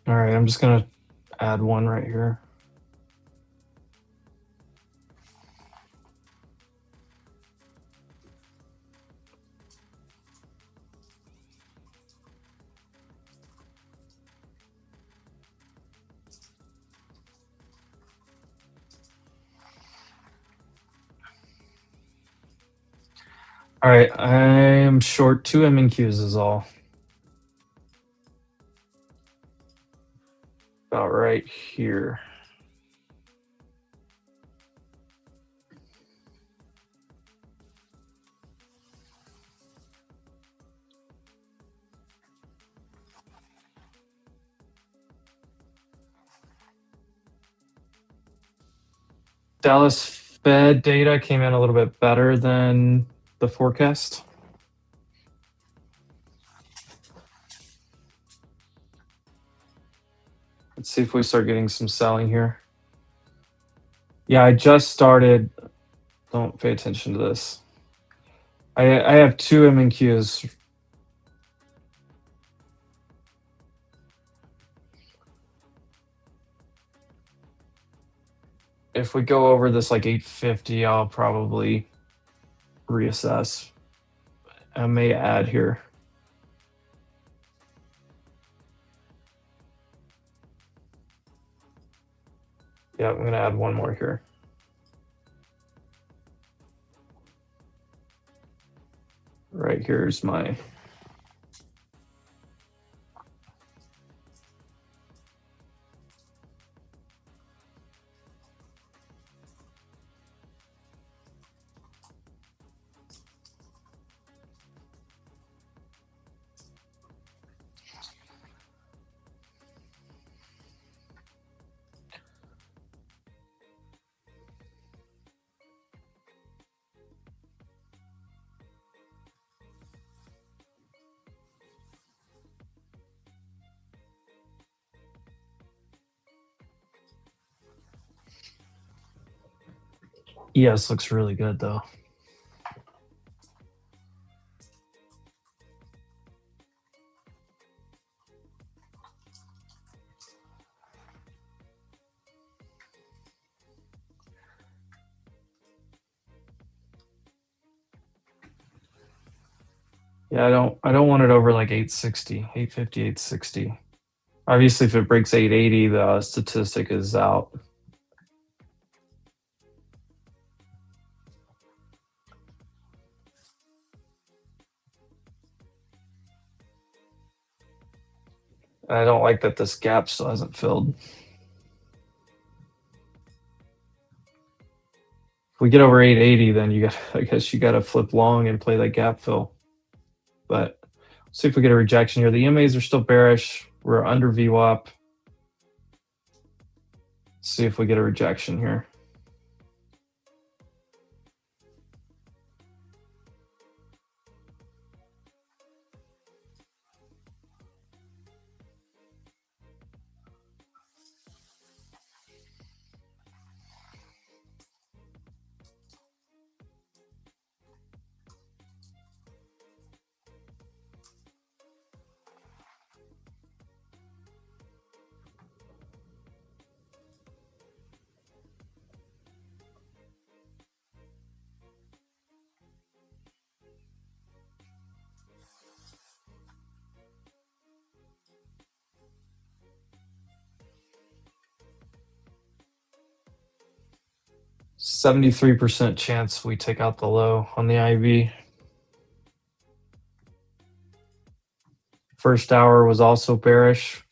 A: All right, I'm just gonna add one right here. All right, I'm short 2 MNQs is all. About right here. Dallas Fed data came in a little bit better than the forecast. Let's see if we start getting some selling here. Yeah, I just started. Don't pay attention to this. I have 2 MNQs. If we go over this like 850, I'll probably reassess. I may add here. Yeah, I'm gonna add one more here. Right here's my. ES looks really good though. Yeah, I don't want it over like 860, 850, 860. Obviously, if it breaks 880, the statistic is out. I don't like that this gap still hasn't filled. If we get over 880, then I guess you got to flip long and play that gap fill. But let's see if we get a rejection here. The EMAs are still bearish. We're under VWAP. Let's see if we get a rejection here. %73 chance we take out the low on the IV. First hour was also bearish,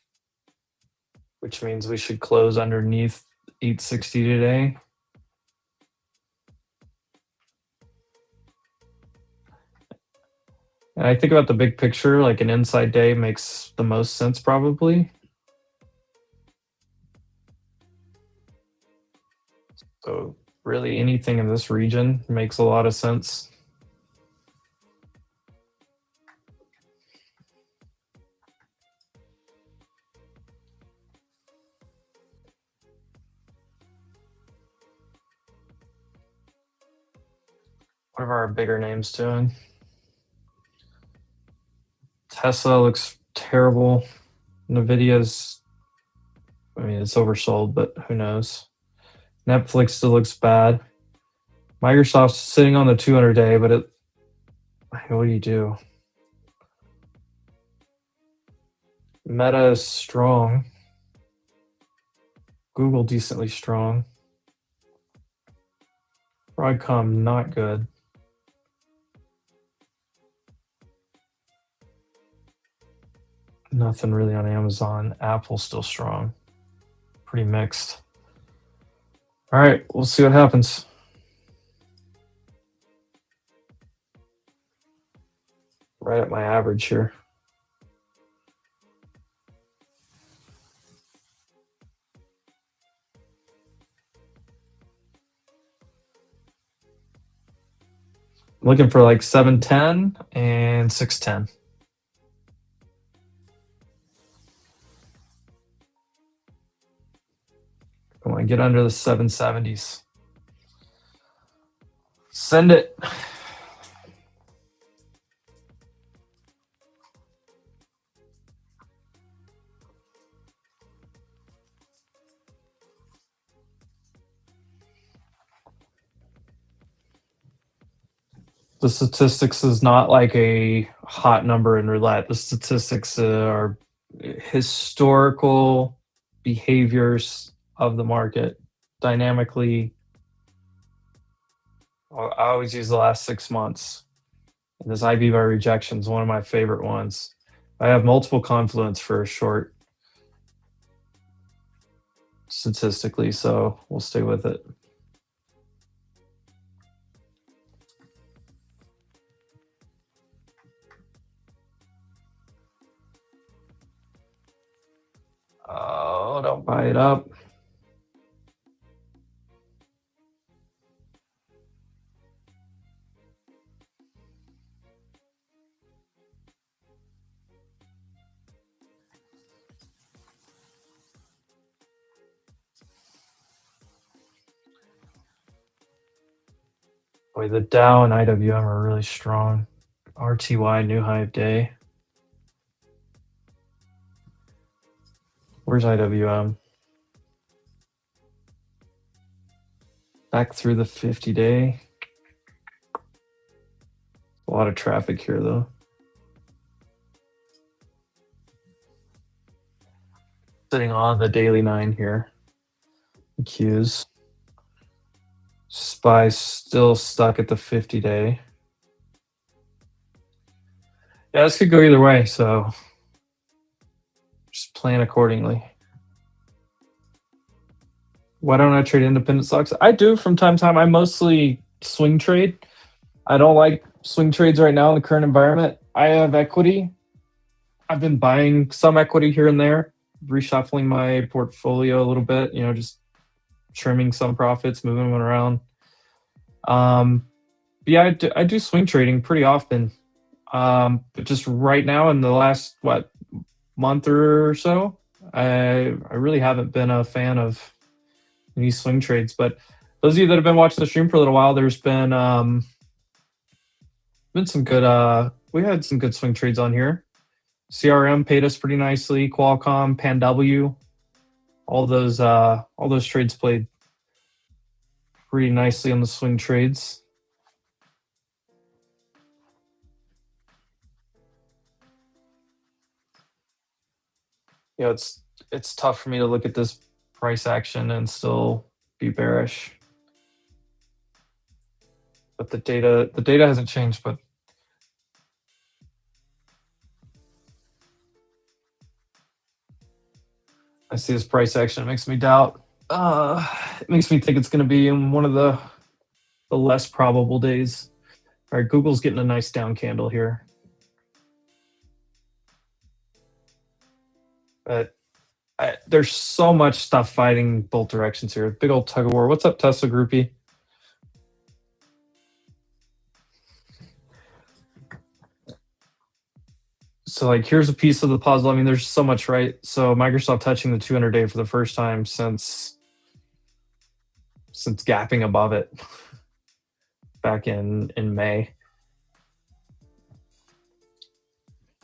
A: which means we should close underneath 860 today. And I think about the big picture, like an inside day makes the most sense probably. So really anything in this region makes a lot of sense. What are our bigger names doing? Tesla looks terrible. Nvidia's, I mean, it's oversold, but who knows? Netflix still looks bad. Microsoft's sitting on the 200-day, but what do you do? Meta is strong. Google decently strong. Broadcom not good. Nothing really on Amazon. Apple's still strong. Pretty mixed. All right, we'll see what happens. Right at my average here. Looking for like 710 and 610. Come on, get under the 770s. Send it. The statistics is not like a hot number in roulette. The statistics are historical behaviors of the market dynamically. I always use the last 6 months. And this IB by rejection is one of my favorite ones. I have multiple confluence for a short statistically, so we'll stay with it. Oh, don't buy it up. Boy, the Dow and IWM are really strong. RTY, new high of day. Where's IWM? Back through the 50-day. A lot of traffic here, though. Sitting on the daily 9 here. Qs. SPY still stuck at the 50-day. Yeah, this could go either way, so just plan accordingly. Why don't I trade independent stocks? I do from time to time. I mostly swing trade. I don't like swing trades right now in the current environment. I have equity. I've been buying some equity here and there, reshuffling my portfolio a little bit, just trimming some profits, moving them around. Yeah, I do swing trading pretty often. But just right now in the last, month or so, I really haven't been a fan of these swing trades. But those of you that have been watching the stream for a little while, there's been some good, we had some good swing trades on here. CRM paid us pretty nicely, Qualcomm, PanW, all those trades played pretty nicely on the swing trades. It's tough for me to look at this price action and still be bearish. But the data hasn't changed, but I see this price action. It makes me doubt. It makes me think it's going to be in one of the less probable days. All right, Google's getting a nice down candle here. But there's so much stuff fighting both directions here. Big old tug of war. What's up, Tesla groupie? So here's a piece of the puzzle. I mean, there's so much, right? So Microsoft touching the 200-day for the first time since gapping above it back in May.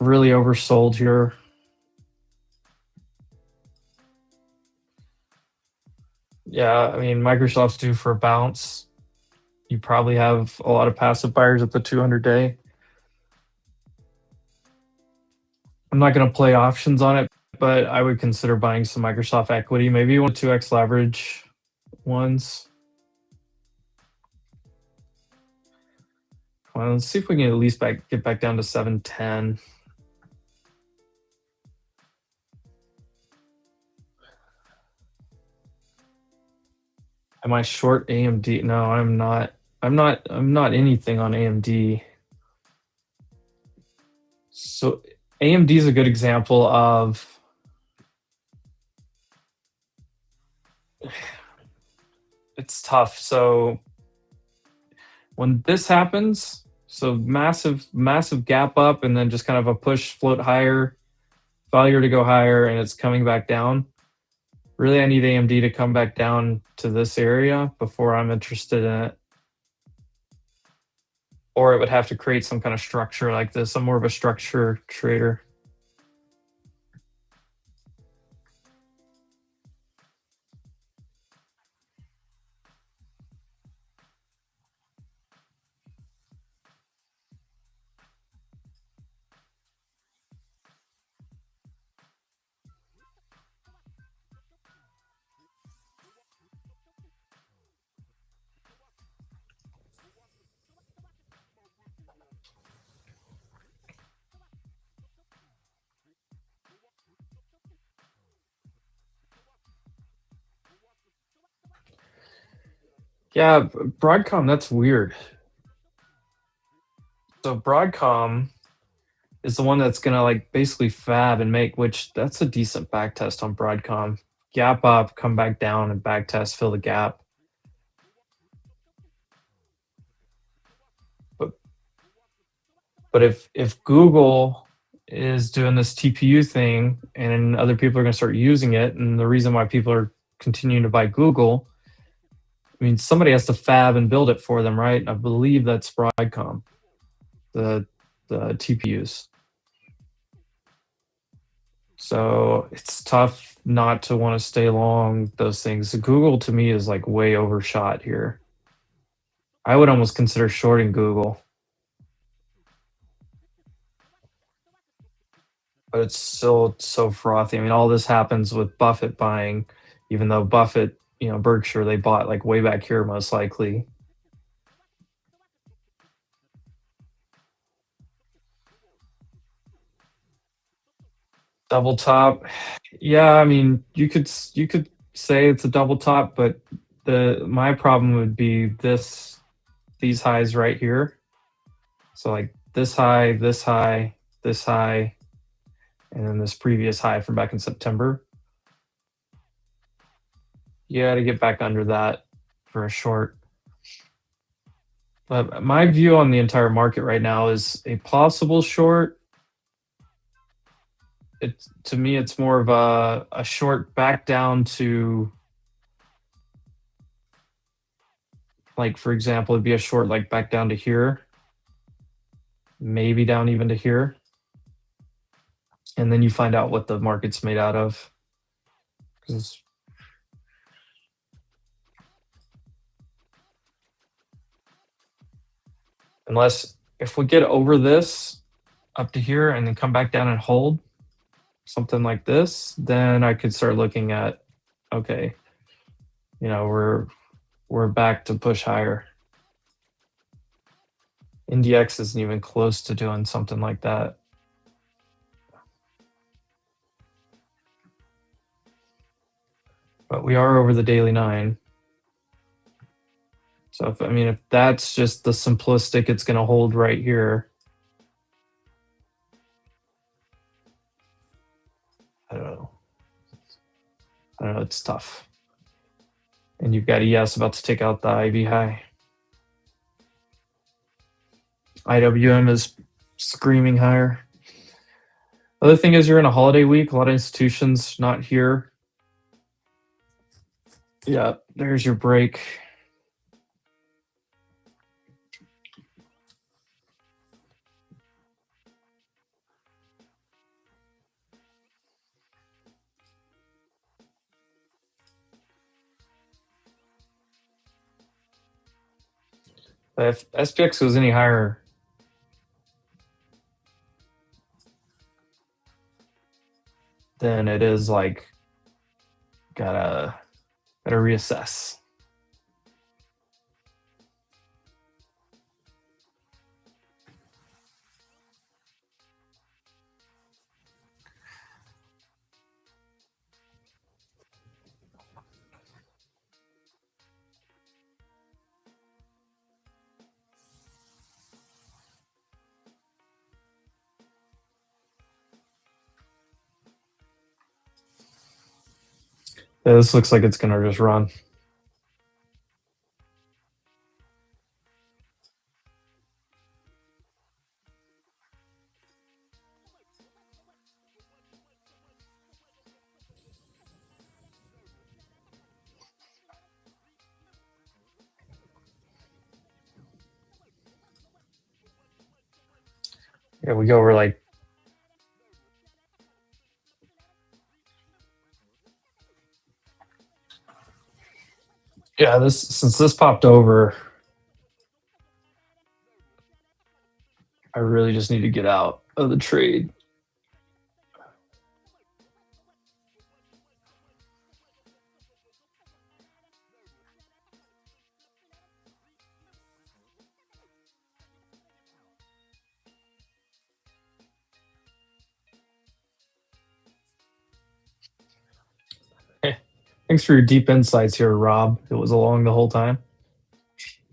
A: Really oversold here. Yeah, I mean, Microsoft's due for a bounce. You probably have a lot of passive buyers at the 200-day. I'm not going to play options on it, but I would consider buying some Microsoft equity. Maybe one 2x leverage ones. Well, let's see if we can at least get back down to 710. Am I short AMD? No, I'm not. I'm not anything on AMD. So AMD is a good example of it's tough. So when this happens, so massive gap up and then just kind of a push float higher, failure to go higher, and it's coming back down. Really, I need AMD to come back down to this area before I'm interested in it. Or it would have to create some kind of structure like this. I'm more of a structure trader. Yeah, Broadcom, that's weird. So Broadcom is the one that's gonna like basically fab and make, which that's a decent back test on Broadcom. Gap up, come back down, and back test, fill the gap. But if Google is doing this TPU thing and other people are going to start using it, and the reason why people are continuing to buy Google, I mean, somebody has to fab and build it for them, right? I believe that's Broadcom, the TPUs. So it's tough not to want to stay long those things. Google to me is like way overshot here. I would almost consider shorting Google. But it's still so frothy. I mean, all this happens with Buffett buying, even though Buffett, Berkshire, they bought like way back here most likely. Double top. Yeah, I mean, you could say it's a double top, but my problem would be these highs right here. So like this high, this high, this high, and then this previous high from back in September. You got to get back under that for a short. But my view on the entire market right now is a possible short. To me, it's more of a short back down to, like, for example, it'd be a short like back down to here, maybe down even to here. And then you find out what the market's made out of. Unless if we get over this up to here and then come back down and hold something like this, then I could start looking at, okay, we're back to push higher. NDX isn't even close to doing something like that. But we are over the daily 9. So if that's just the simplistic, it's going to hold right here. I don't know. It's tough. And you've got ES about to take out the IV high. IWM is screaming higher. Other thing is you're in a holiday week. A lot of institutions not here. Yeah, there's your break. But if SPX was any higher, then it is like gotta reassess. Yeah, this looks like it's going to just run. Yeah, we go over like since this popped over, I really just need to get out of the trade. Thanks for your deep insights here, Rob. It was along the whole time.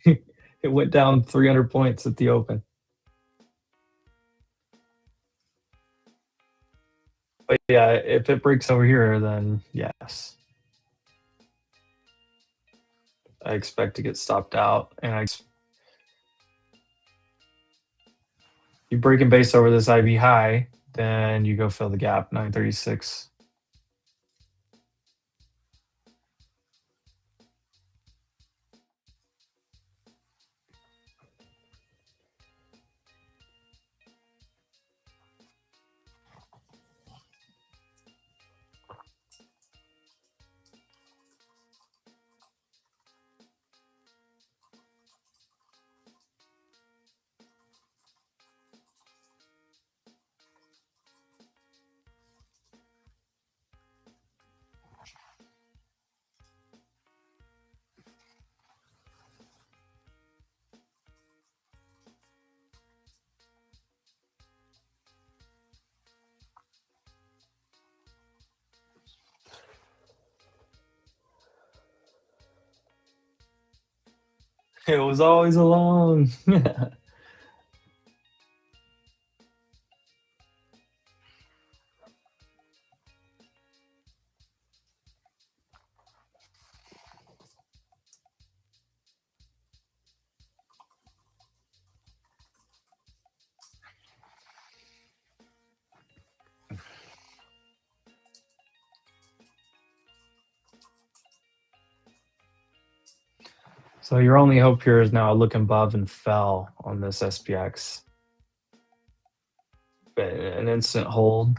A: It went down 300 points at the open. But yeah, if it breaks over here, then yes. I expect to get stopped out. And you breaking base over this IB high, then you go fill the gap, 936. It was always a long. So your only hope here is now looking above and fell on this SPX. An instant hold.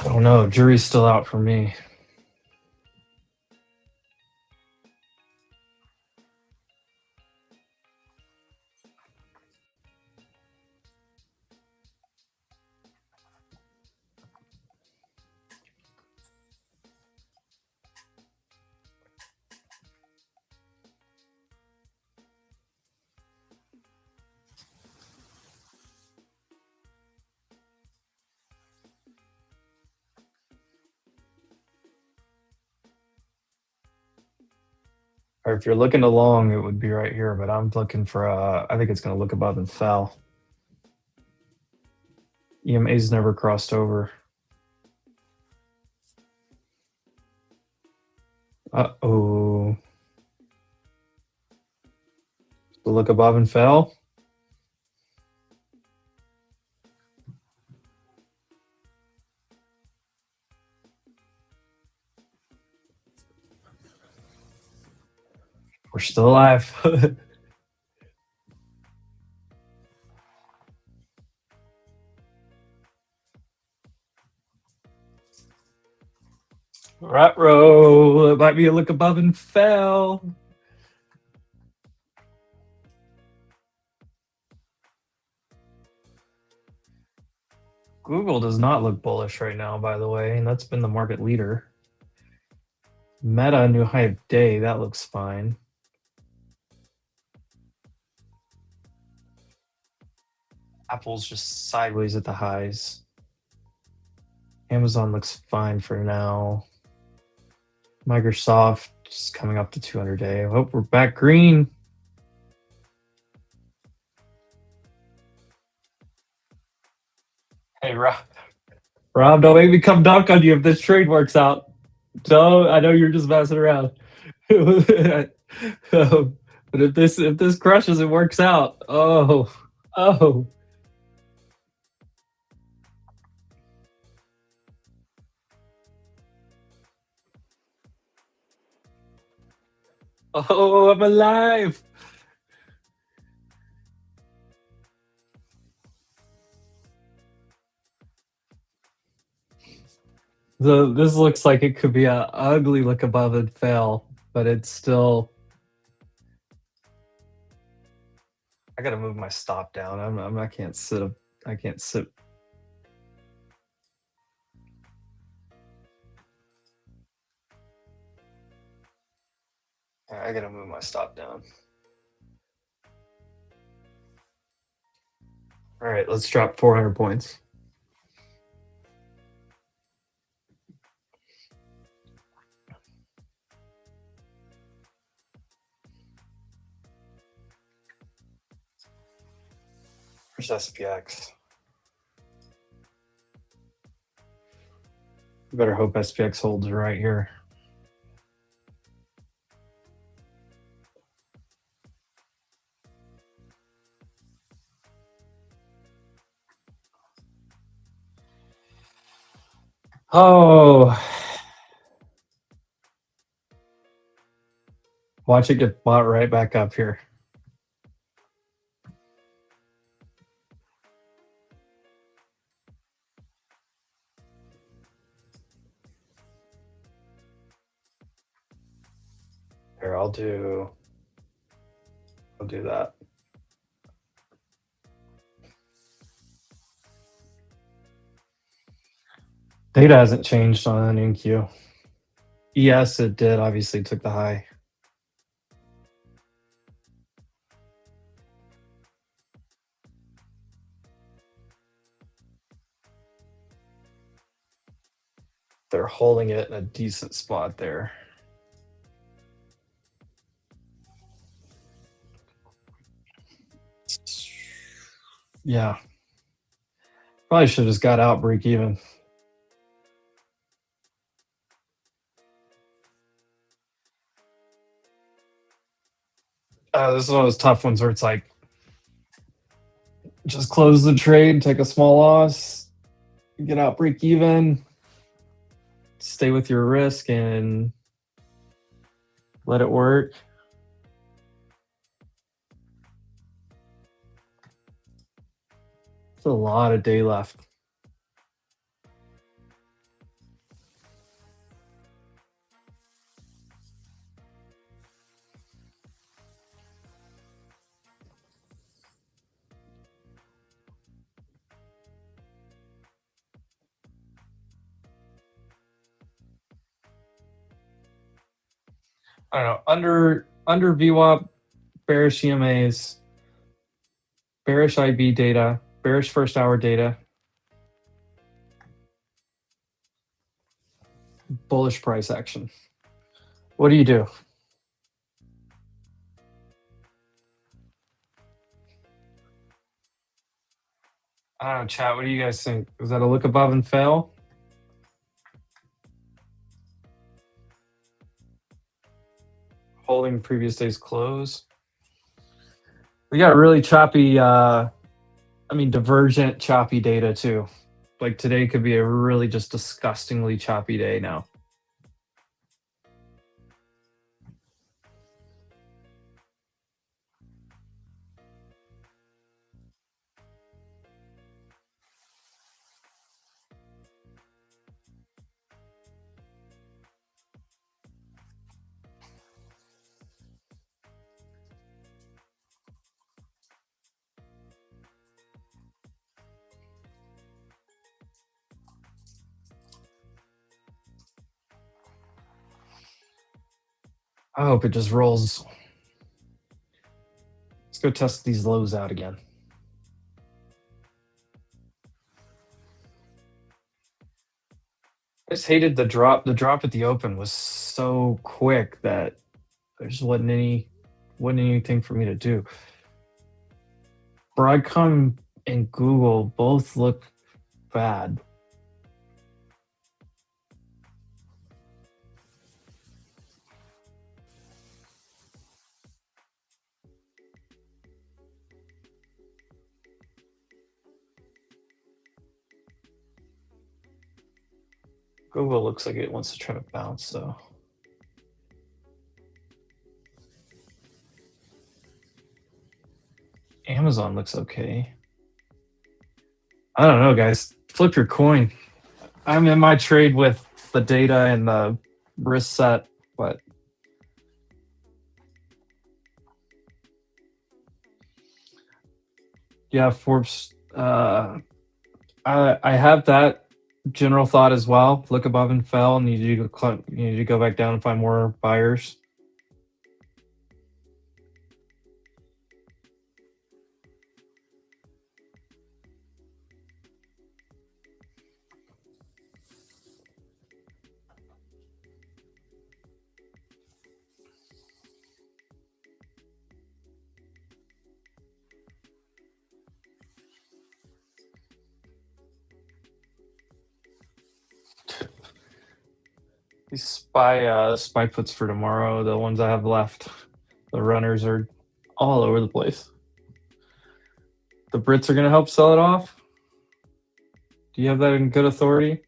A: Oh no, jury's still out for me. Or if you're looking to long, it would be right here, but I'm looking for I think it's going to look above and fell. EMA's never crossed over. Uh-oh. Look above and fell. We're still alive. Ruh-roh. It might be a look above and fell. Google does not look bullish right now, by the way, and that's been the market leader. Meta, new high of day. That looks fine. Apple's just sideways at the highs. Amazon looks fine for now. Microsoft just coming up to 200-day. I hope we're back green. Hey, Rob, don't make me come dunk on you if this trade works out. Don't. I know you're just messing around. But if this crushes, it works out. Oh. Oh. Oh, I'm alive. So this looks like it could be an ugly look above and fail, but it's still. I gotta move my stop down. I can't sit. I can't sit. I gotta move my stop down. All right, let's drop 400 points. Where's SPX? You better hope SPX holds right here. Oh. Watch it get bought right back up here. Here, I'll do that. Data hasn't changed on NQ. Yes, it did. Obviously took the high. They're holding it in a decent spot there. Yeah. Probably should have just got out break even. This is one of those tough ones where it's like, just close the trade, take a small loss, get out break even, stay with your risk, and let it work. It's a lot of day left. I don't know, under VWAP, bearish EMAs, bearish IB data, bearish first hour data, bullish price action. What do you do? I don't know, chat. What do you guys think? Is that a look above and fail? Holding previous day's close. We got really choppy, divergent choppy data too. Like today could be a really just disgustingly choppy day now. I hope it just rolls. Let's go test these lows out again. I just hated the drop. The drop at the open was so quick that there just wasn't anything for me to do. Broadcom and Google both look bad. Google looks like it wants to try to bounce though. Amazon looks okay. I don't know, guys. Flip your coin. I'm in my trade with the data and the risk set, but yeah, Forbes. I have that general thought as well. Look above and fell. Need to go back down and find more buyers. These spy puts for tomorrow, the ones I have left, the runners are all over the place. The Brits are going to help sell it off. Do you have that in good authority?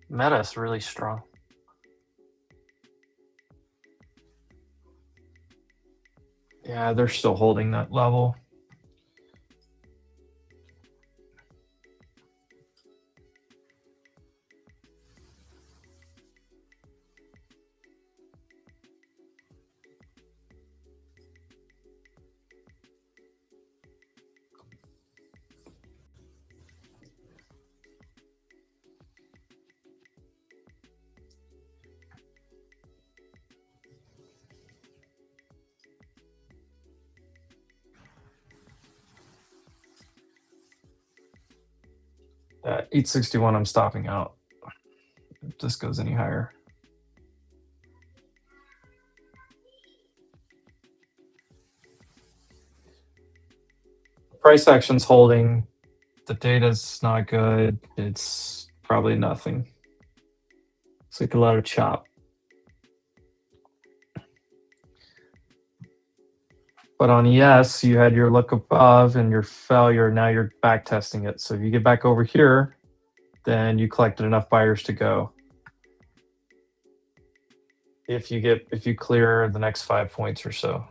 A: Meta's really strong. Yeah, they're still holding that level. At 861, I'm stopping out. If this goes any higher. Price action's holding. The data's not good. It's probably nothing. It's like a lot of chop. But on ES, you had your look above and your failure. Now you're back testing it. So if you get back over here, then you collected enough buyers to go. If you clear the next 5 points or so.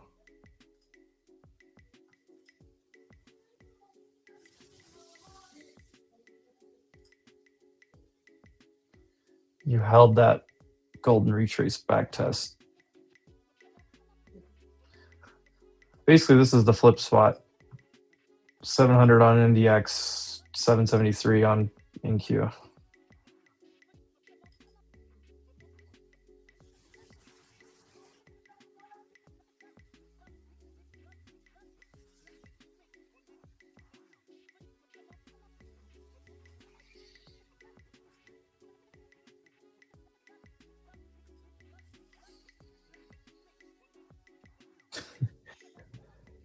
A: You held that golden retrace back test. Basically, this is the flip spot. 700 on NDX, 773 on NQ.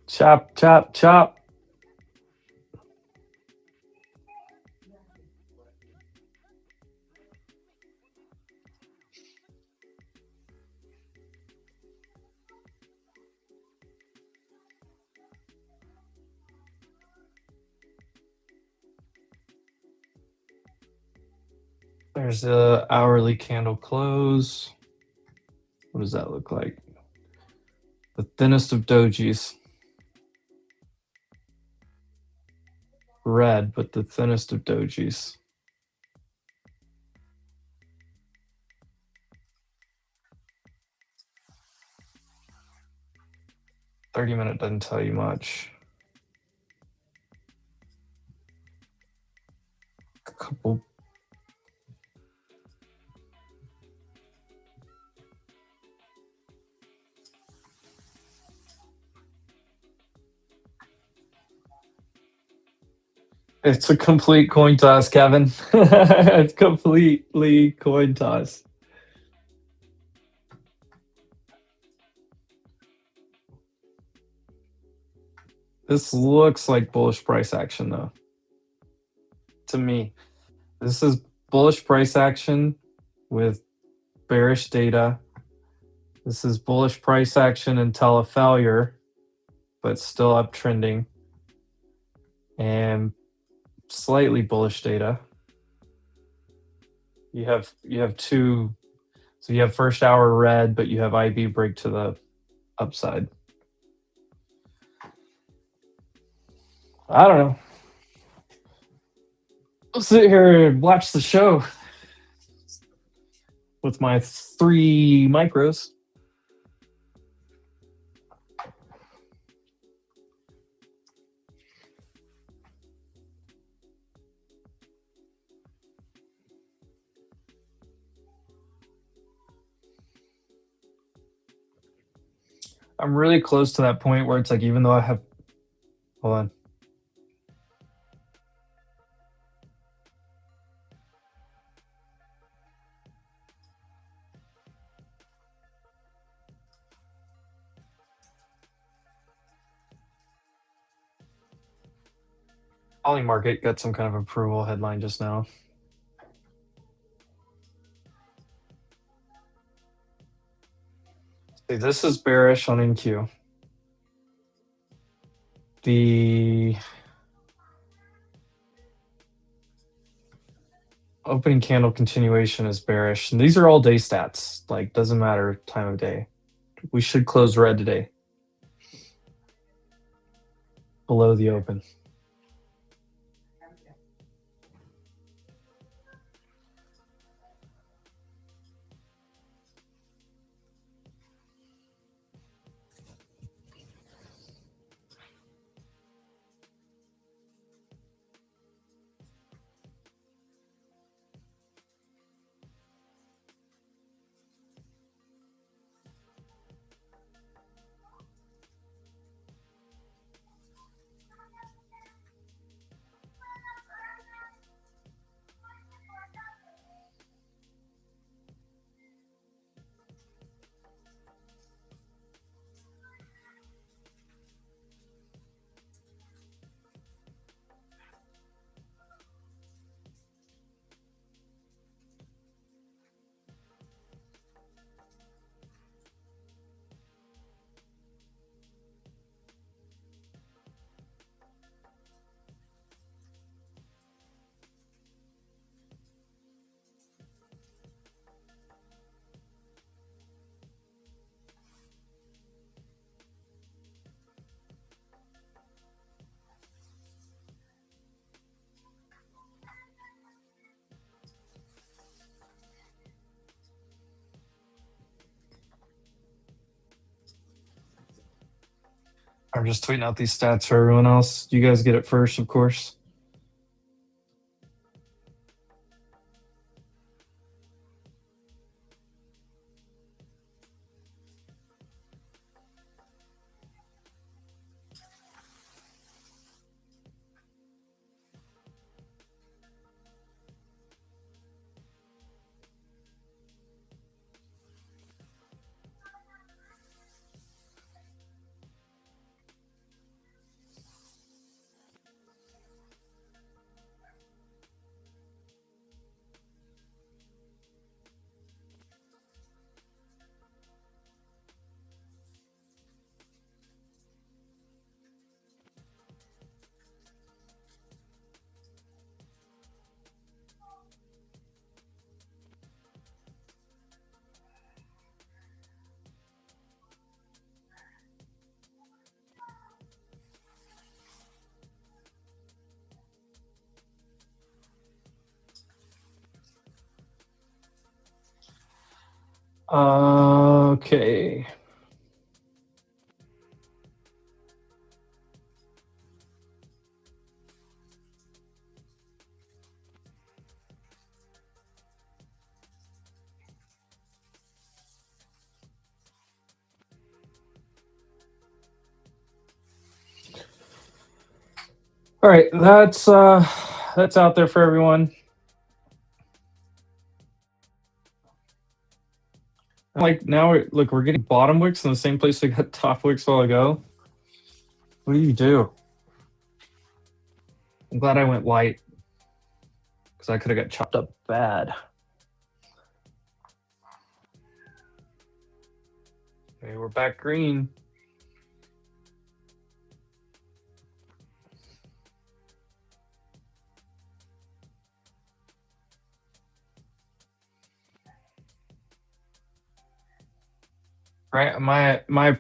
A: Chop, chop, chop. There's the hourly candle close. What does that look like? The thinnest of dojis. Red, but the thinnest of dojis. $30-minute doesn't tell you much. A couple It's a complete coin toss, Kevin. It's completely coin toss. This looks like bullish price action, though. To me, this is bullish price action with bearish data. This is bullish price action until a failure, but still uptrending, and slightly bullish data. You have two, so you have first hour red, but you have IB break to the upside. I don't know. I'll sit here and watch the show with my 3 micros. I'm really close to that point where it's like, even though I have, hold on. Poly Market got some kind of approval headline just now. See, this is bearish on NQ. The opening candle continuation is bearish. And these are all day stats. Like, doesn't matter time of day. We should close red today. Below the open. I'm just tweeting out these stats for everyone else. You guys get it first, of course. Okay. All right, that's out there for everyone. Like now, look, we're getting bottom wicks in the same place we got top wicks a while ago. What do you do? I'm glad I went white because I could have got chopped up bad. Okay, we're back green. Right, my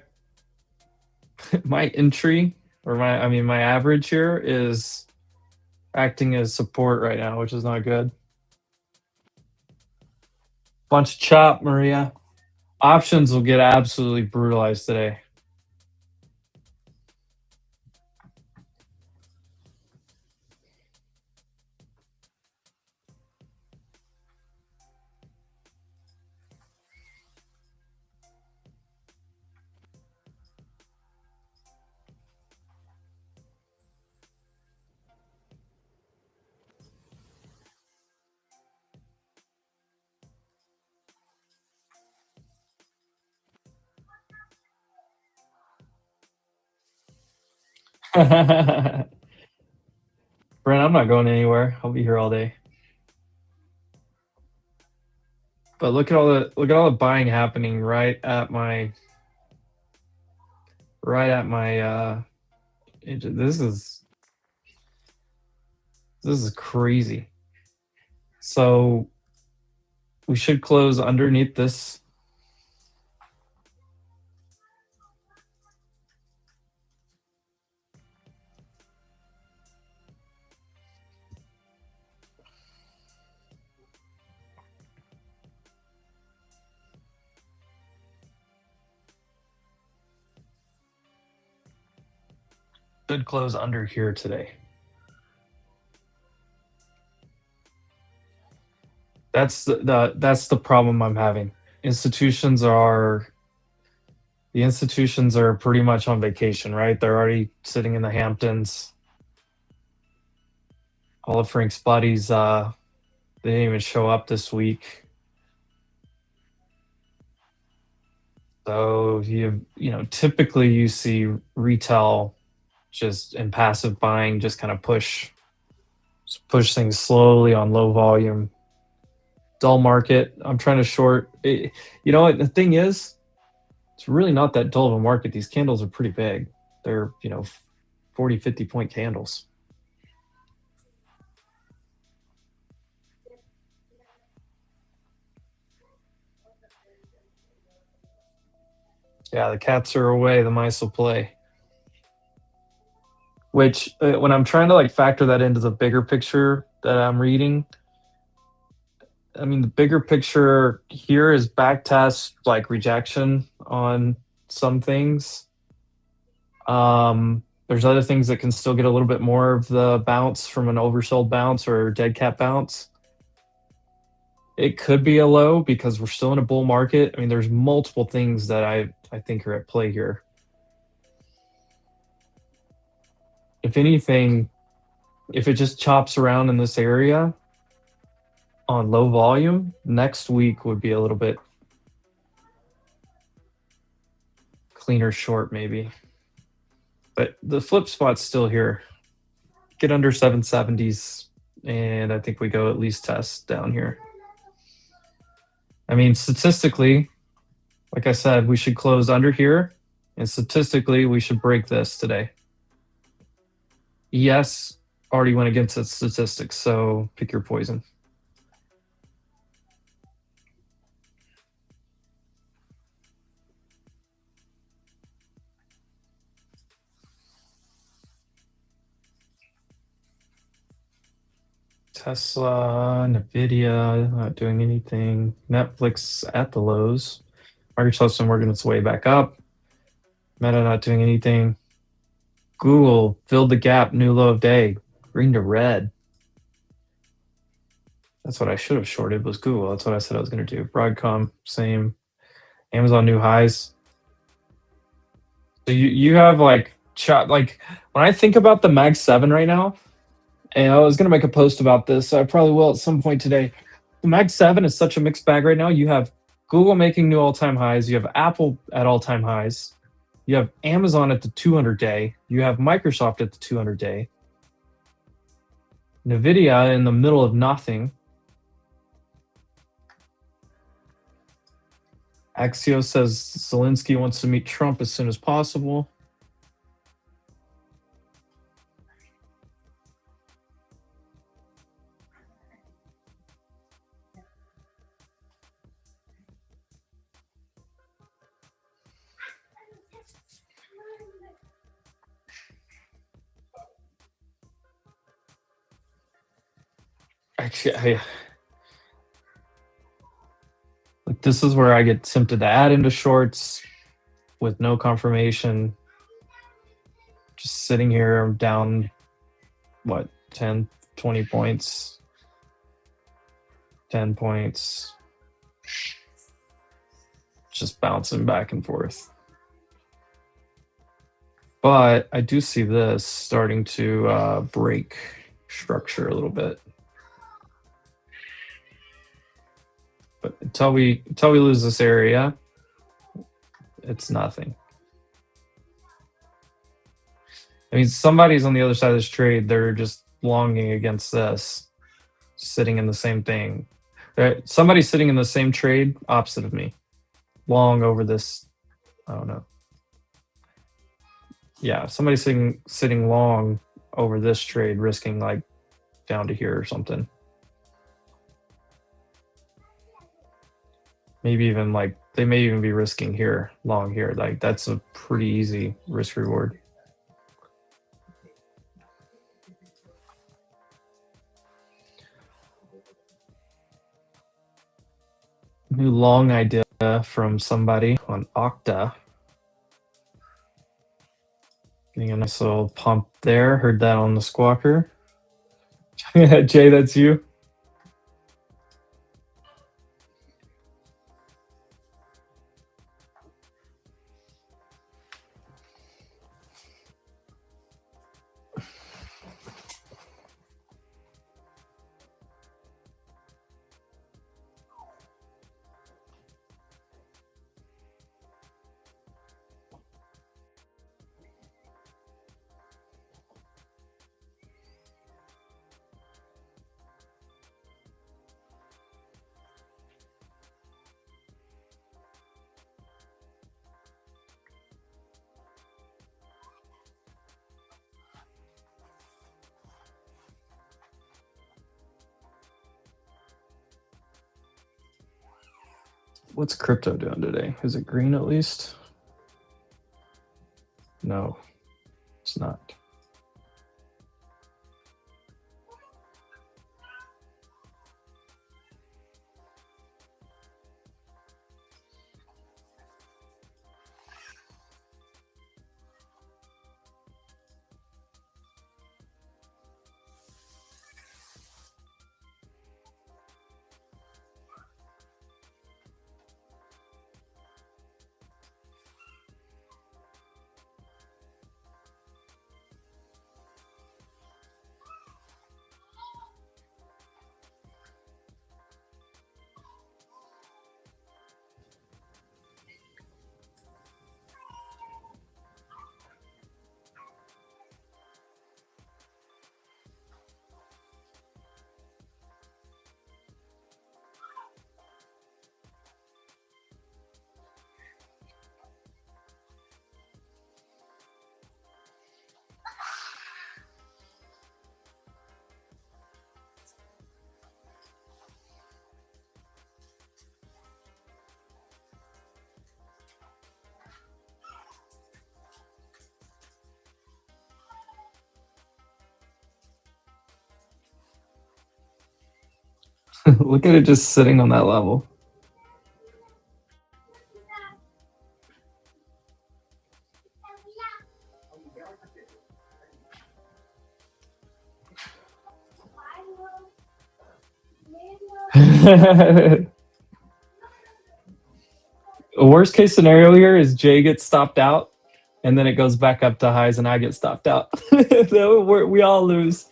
A: my entry or my average here is acting as support right now, which is not good. Bunch of chop, Maria. Options will get absolutely brutalized today. Brent, I'm not going anywhere. I'll be here all day. But look at all the buying happening right at my this is crazy. So we should close underneath this. Should close under here today. That's the problem I'm having. The institutions are pretty much on vacation, right? They're already sitting in the Hamptons. All of Frank's buddies, they didn't even show up this week. So typically you see retail just in passive buying, just kind of push things slowly on low volume. Dull market. I'm trying to short. You know what? The thing is, it's really not that dull of a market. These candles are pretty big. They're, 40, 50 point candles. Yeah, the cats are away. The mice will play. Which, when I'm trying to like factor that into the bigger picture that I'm reading, I mean, the bigger picture here is back test, like rejection on some things. There's other things that can still get a little bit more of the bounce from an oversold bounce or dead cat bounce. It could be a low because we're still in a bull market. I mean, there's multiple things that I think are at play here. If anything, if it just chops around in this area on low volume, next week would be a little bit cleaner short maybe. But the flip spot's still here. Get under 770s, and I think we go at least test down here. I mean, statistically, like I said, we should close under here, and statistically, we should break this today. ES already went against its statistics, so pick your poison. Tesla, Nvidia, not doing anything. Netflix at the lows. Microsoft's been working its way back up. Meta not doing anything. Google filled the gap, new low of day, green to red. That's what I should have shorted was Google. That's what I said I was going to do. Broadcom, same. Amazon new highs. So you have like like when I think about the Mag 7 right now, and I was gonna make a post about this, so I probably will at some point today. The Mag 7 is such a mixed bag right now. You have Google making new all-time highs, you have Apple at all-time highs, you have Amazon at the 200-day, you have Microsoft at the 200-day, Nvidia in the middle of nothing. Axios says Zelensky wants to meet Trump as soon as possible. Actually, like this is where I get tempted to add into shorts with no confirmation. Just sitting here, I'm down, what, 10, 20 points, 10 points, just bouncing back and forth. But I do see this starting to break structure a little bit. But until we lose this area, it's nothing. I mean, somebody's on the other side of this trade. They're just longing against this, sitting in the same thing. Somebody's sitting in the same trade opposite of me, long over this. I don't know. Yeah, somebody's sitting long over this trade, risking like down to here or something. Maybe even like they may even be risking here, long here. Like that's a pretty easy risk reward. New long idea from somebody on Okta. Getting a nice little pump there. Heard that on the squawker. Jay, that's you. What's crypto doing today? Is it green at least? No, it's not. Look at it just sitting on that level. Worst case scenario here is Jay gets stopped out and then it goes back up to highs and I get stopped out. We all lose.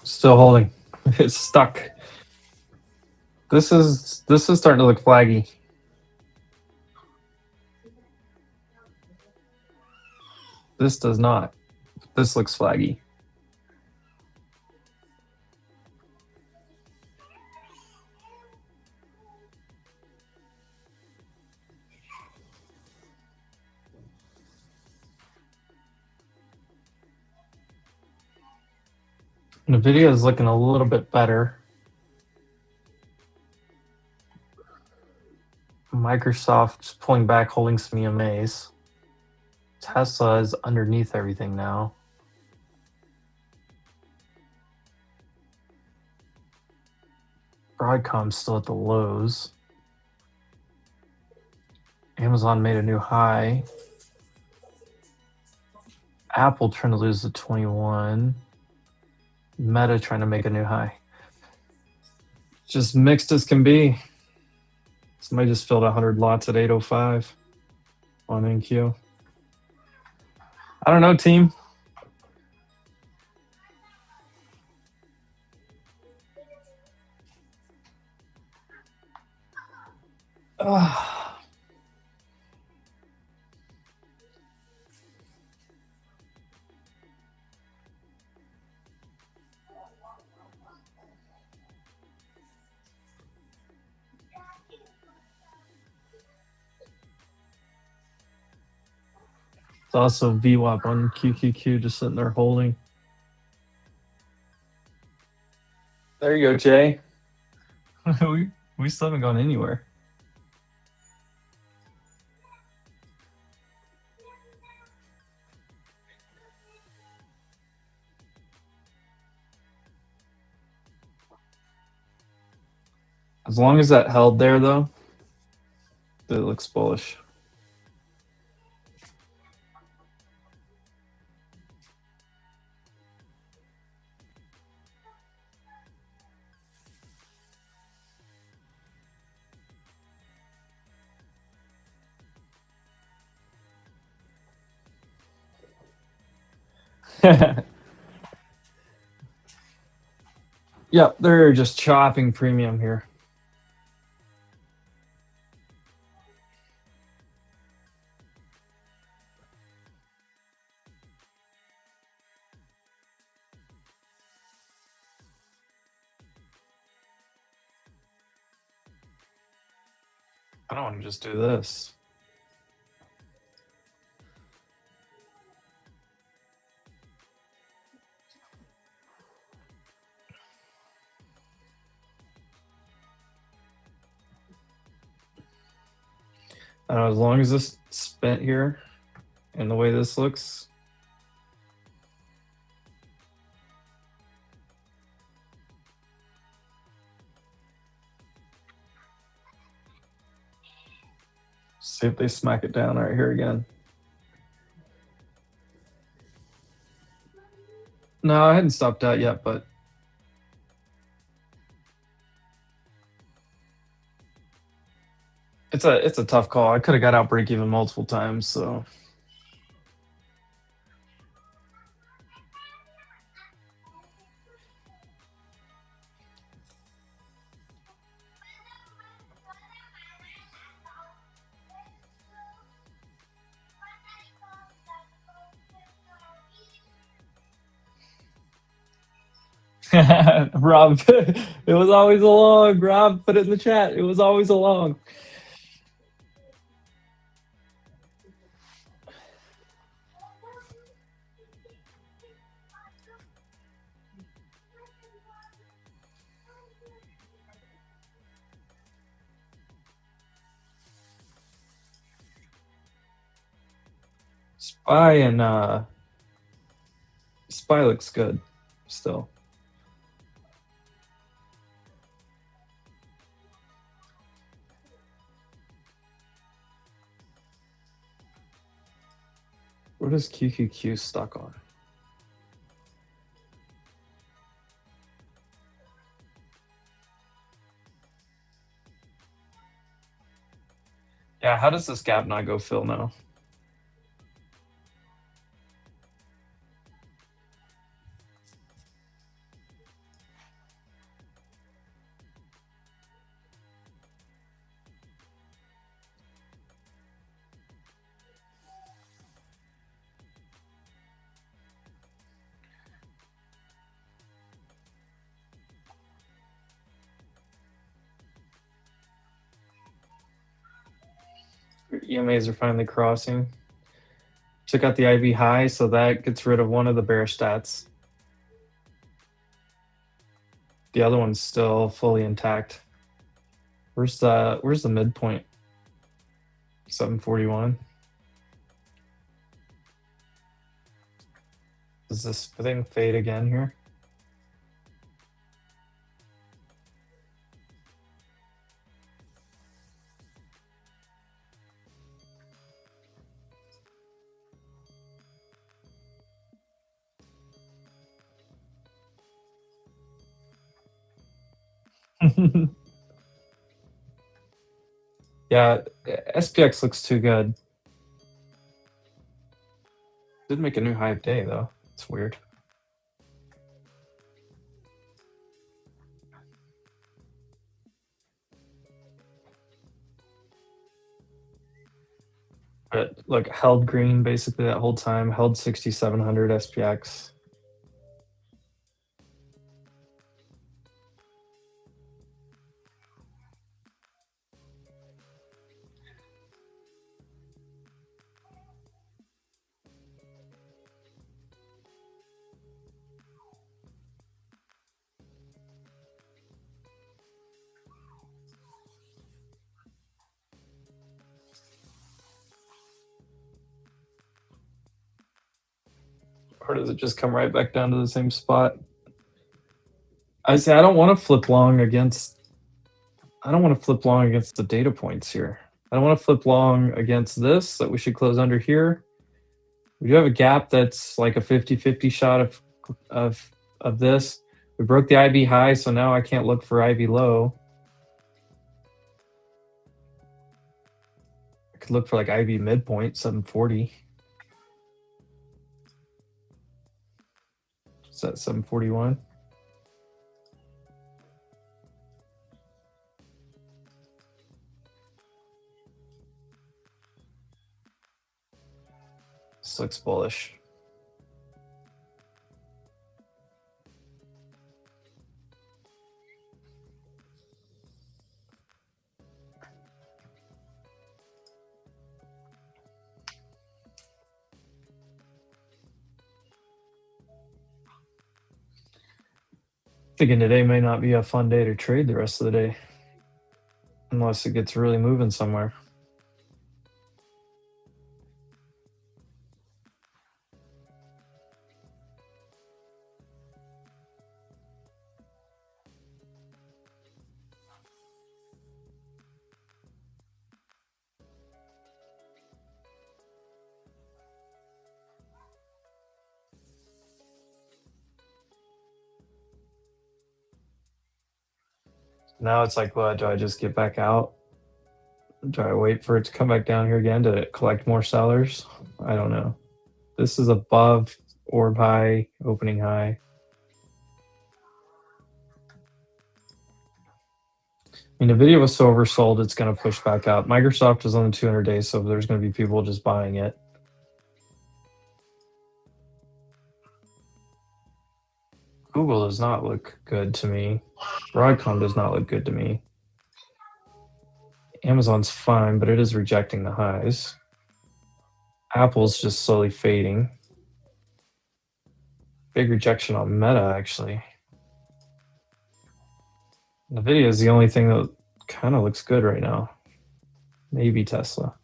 A: Still holding. It's stuck. This is starting to look flaggy. This does not. This looks flaggy. Nvidia is looking a little bit better. Microsoft's pulling back, holding some EMAs. Tesla is underneath everything now. Broadcom's still at the lows. Amazon made a new high. Apple trying to lose the 21. Meta trying to make a new high. Just mixed as can be. Somebody just filled 100 lots at 805 on NQ. I don't know, team. It's also VWAP on QQQ just sitting there holding. There you go, Jay. we still haven't gone anywhere. As long as that held there, though, it looks bullish. Yep, they're just chopping premium here. I don't want to just do this. I don't know, as long as this spent here and the way this looks. see if they smack it down right here again. No, I hadn't stopped out yet, but it's a tough call. I could have got out break even multiple times, so. Rob, it was always a long. Rob, put it in the chat. It was always a long. Spy and Spy looks good still. What is QQQ stuck on? Yeah, how does this gap not go fill now? EMAs are finally crossing. Took out the IB high, so that gets rid of one of the bear stats. The other one's still fully intact. Where's the midpoint? 741. Does this thing fade again here? Yeah, SPX looks too good. Did make a new high of day though. It's weird. But look, held green basically that whole time, held 6,700 SPX. Or does it just come right back down to the same spot? I say I don't want to flip long against the data points here. I don't want to flip long against this that we should close under here. We do have a gap that's like a 50-50 shot of this. We broke the IB high, so now I can't look for IB low. I could look for like IB midpoint, 740. Is that 741? This looks bullish. Thinking today may not be a fun day to trade the rest of the day. Unless it gets really moving somewhere. Now it's like, what, do I just get back out? Do I wait for it to come back down here again to collect more sellers? I don't know. This is above orb high, opening high. I mean, NVIDIA was so oversold, it's going to push back out. Microsoft is on the 200 days, so there's going to be people just buying it. Google does not look good to me. Broadcom does not look good to me. Amazon's fine, but it is rejecting the highs. Apple's just slowly fading. Big rejection on Meta, actually. NVIDIA is the only thing that kind of looks good right now. Maybe Tesla.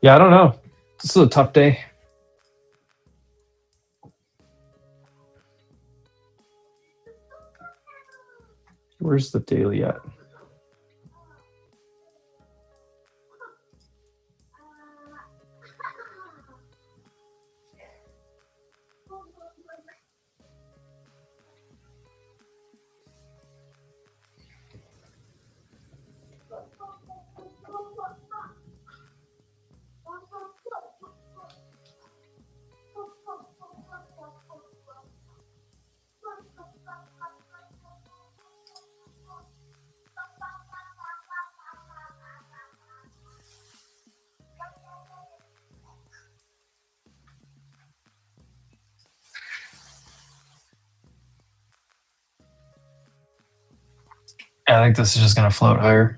A: Yeah, I don't know. This is a tough day. Where's the daily at? Yeah, I think this is just going to float higher.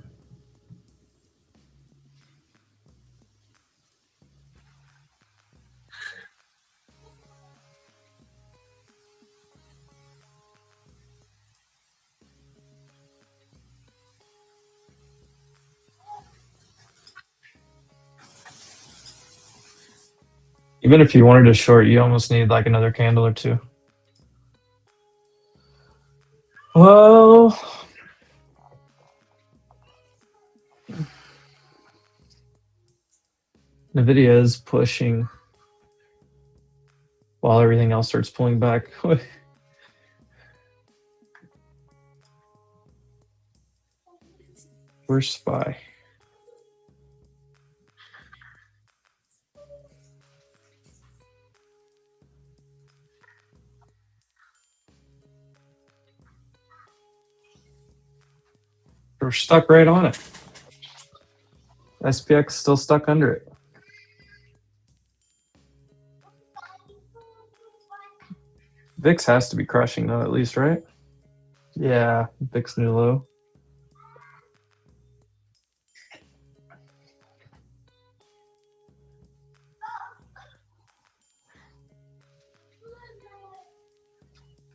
A: Even if you wanted to short, you almost need like another candle or two. Well, NVIDIA is pushing while everything else starts pulling back. Where's SPY? We're stuck right on it. SPX still stuck under it. VIX has to be crushing though, at least, right? Yeah, VIX new low.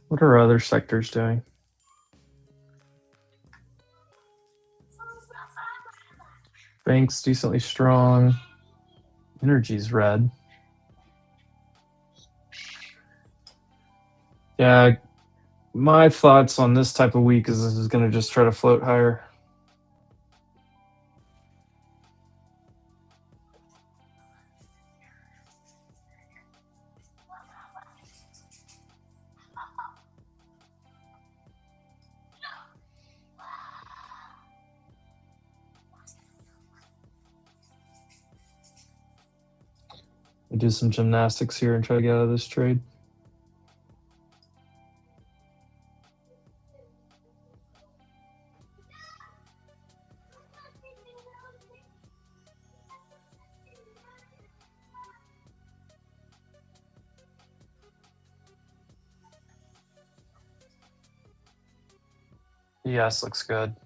A: What are other sectors doing? Banks decently strong. Energy's red. Yeah, my thoughts on this type of week is this is going to just try to float higher. We'll do some gymnastics here and try to get out of this trade. Yes, looks good.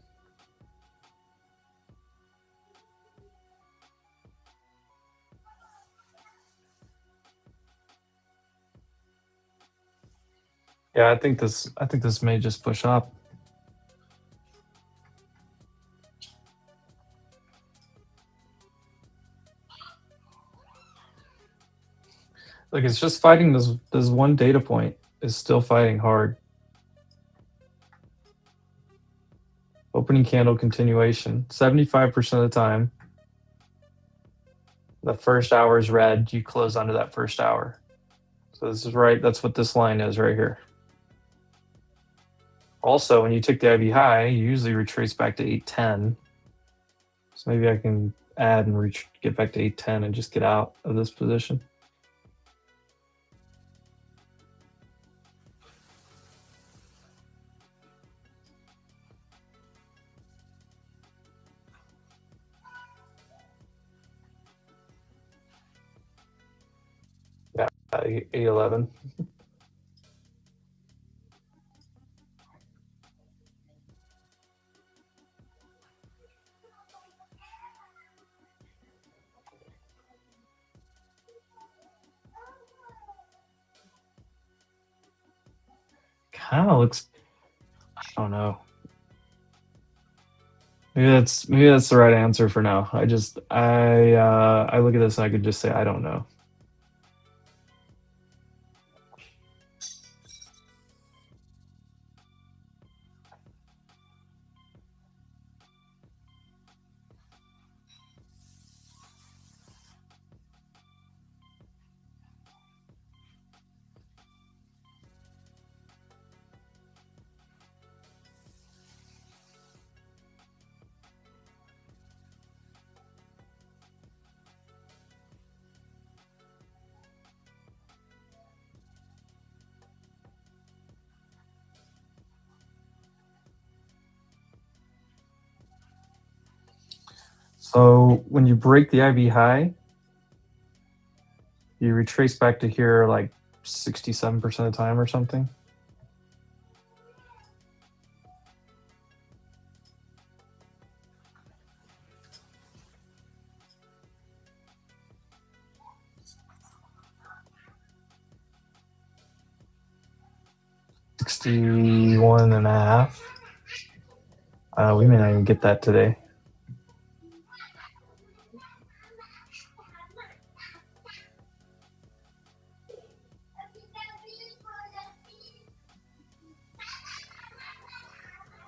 A: Yeah, I think this may just push up. Like it's just fighting this one data point is still fighting hard. Opening candle continuation, 75% of the time. The first hour is red, you close under that first hour. So this is right, that's what this line is right here. Also, when you took the IV high, you usually retrace back to 810. So maybe I can add and get back to 810 and just get out of this position. Yeah, 811. Kind of looks, I don't know. Maybe that's the right answer for now. I look at this and I could just say I don't know. So when you break the IV high, you retrace back to here like 67% of the time or something. $61.5. We may not even get that today.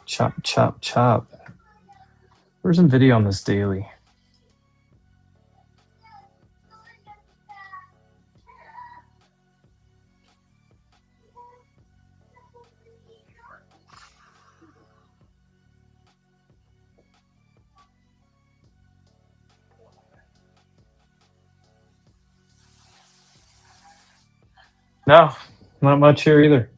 A: Chop, chop, chop. Where's some video on this daily? No, not much here either.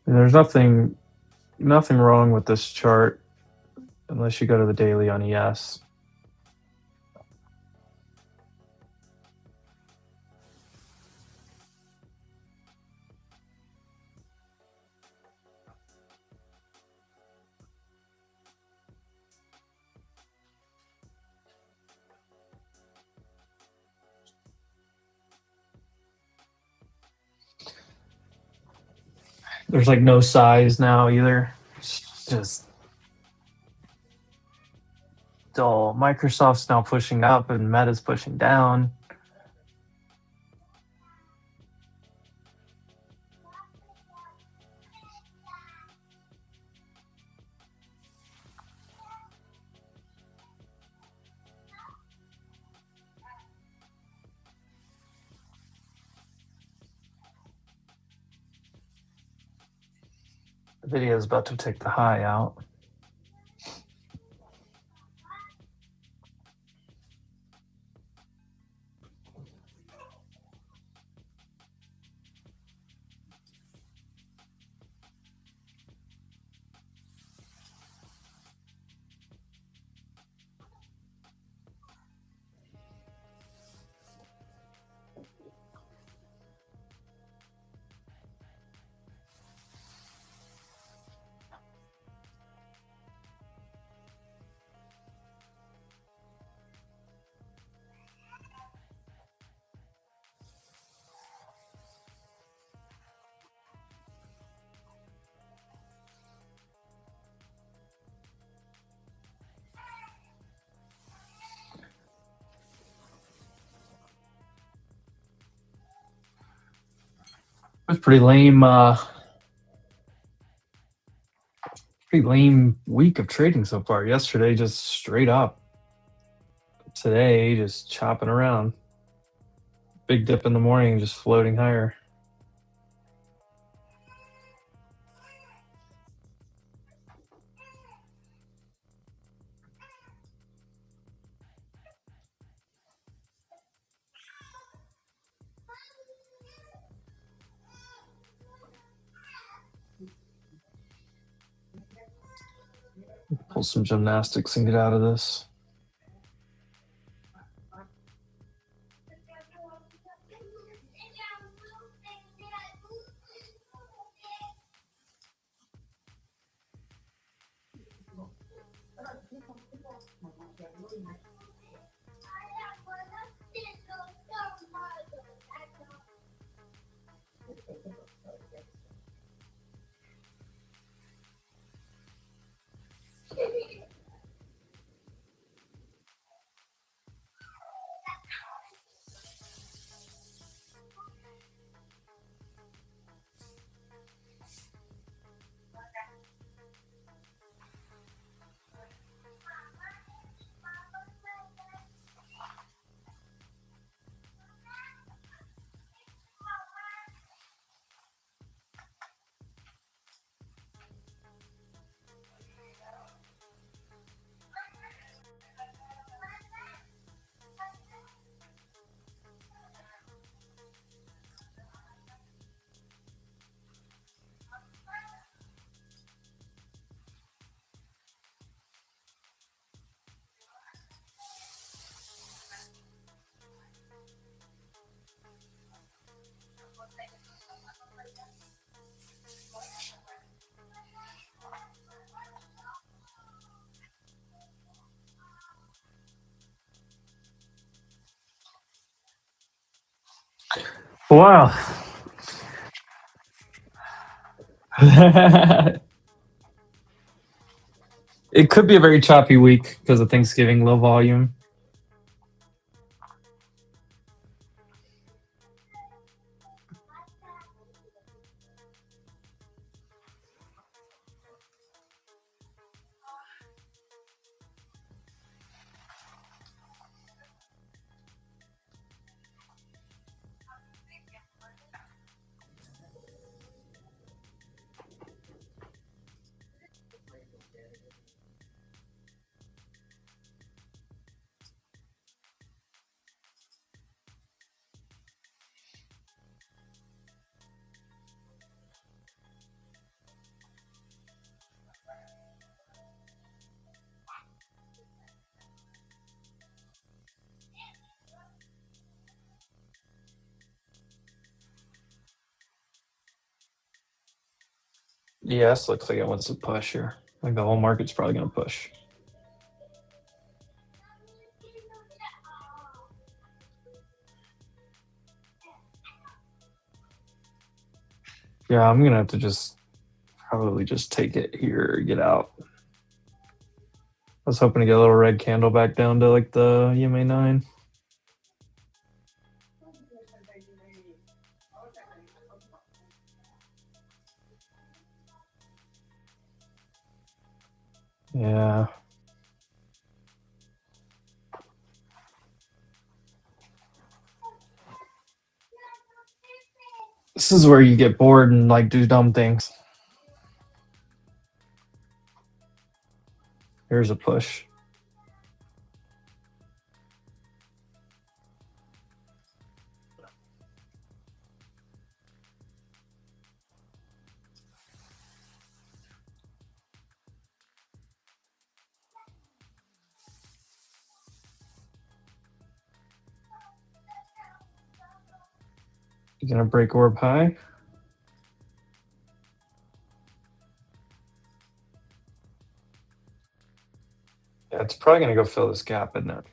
A: There's nothing wrong with this chart unless you go to the daily on ES. There's like no size now either. It's just dull. Microsoft's now pushing up and Meta's pushing down. The video is about to take the high out. was pretty lame. Pretty lame week of trading so far. Yesterday, just straight up. Today, just chopping around. Big dip in the morning, just floating higher. Pull some gymnastics and get out of this. Wow. It could be a very choppy week because of Thanksgiving, low volume. Yes, looks like it wants to push here. I think the whole market's probably going to push. Yeah, I'm going to have to probably just take it here, get out. I was hoping to get a little red candle back down to like the EMA 9. Yeah. This is where you get bored and like do dumb things. Here's a push. You gonna break orb high? Yeah, it's probably gonna go fill this gap, isn't it?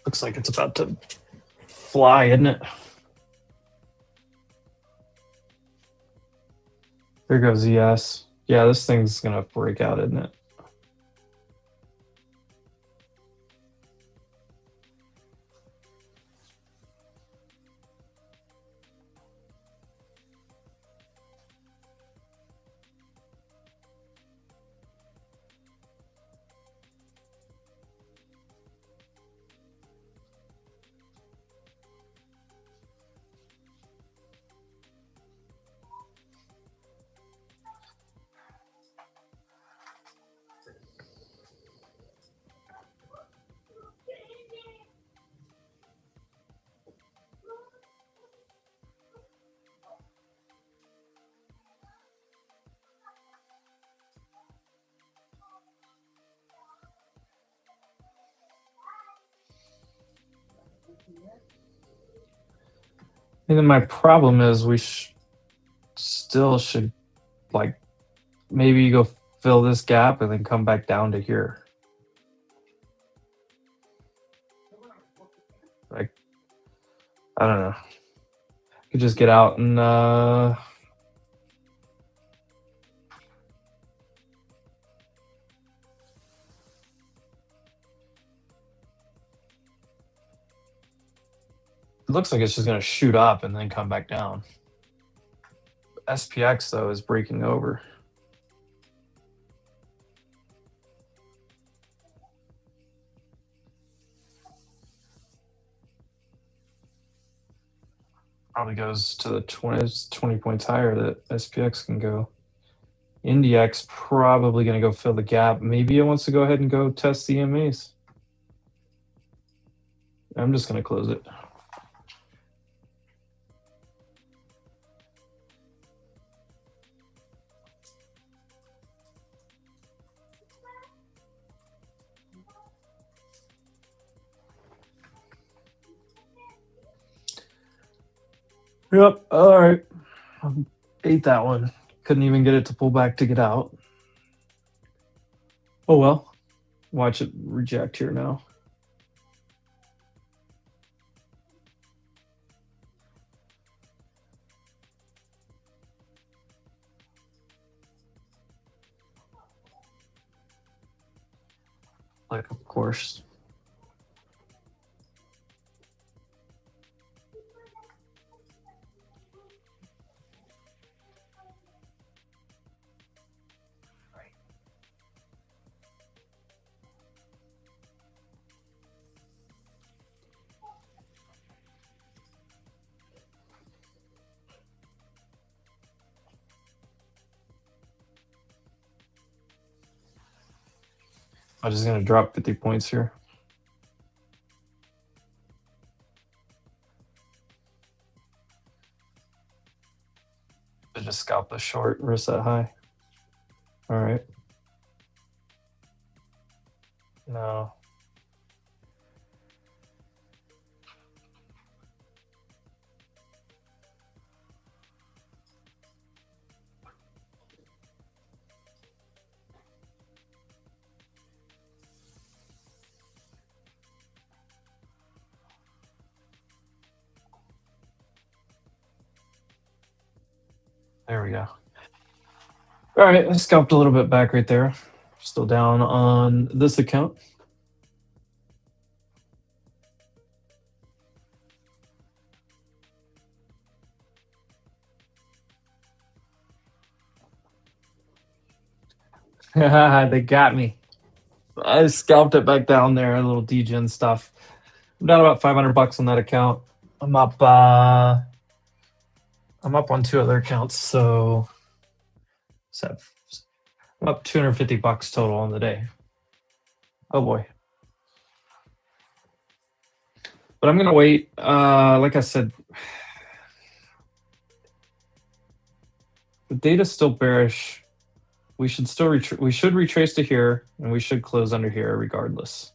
A: Looks like it's about to fly, isn't it? There goes ES. Yeah, this thing's gonna break out, isn't it? And then my problem is we still should like maybe go fill this gap and then come back down to here. Like, I don't know. Could just get out and it looks like it's just gonna shoot up and then come back down. SPX though is breaking over. Probably goes to the 20 points higher that SPX can go. IndieX probably going to go fill the gap. Maybe it wants to go ahead and go test the EMAs. I'm just going to close it. Yep. All right. Ate that one. Couldn't even get it to pull back to get out. Oh well. Watch it reject here now. Like, of course. I'm just going to drop 50 points here. I just scalp the short, risk that high. All right. No. There we go. All right, I scalped a little bit back right there. Still down on this account. They got me. I scalped it back down there, a little degen stuff. I'm down about 500 bucks on that account. I'm up on 2 other accounts, so I'm up 250 bucks total on the day. Oh boy. But I'm gonna wait. Like I said, the data's still bearish. We should still retrace to here, and we should close under here regardless.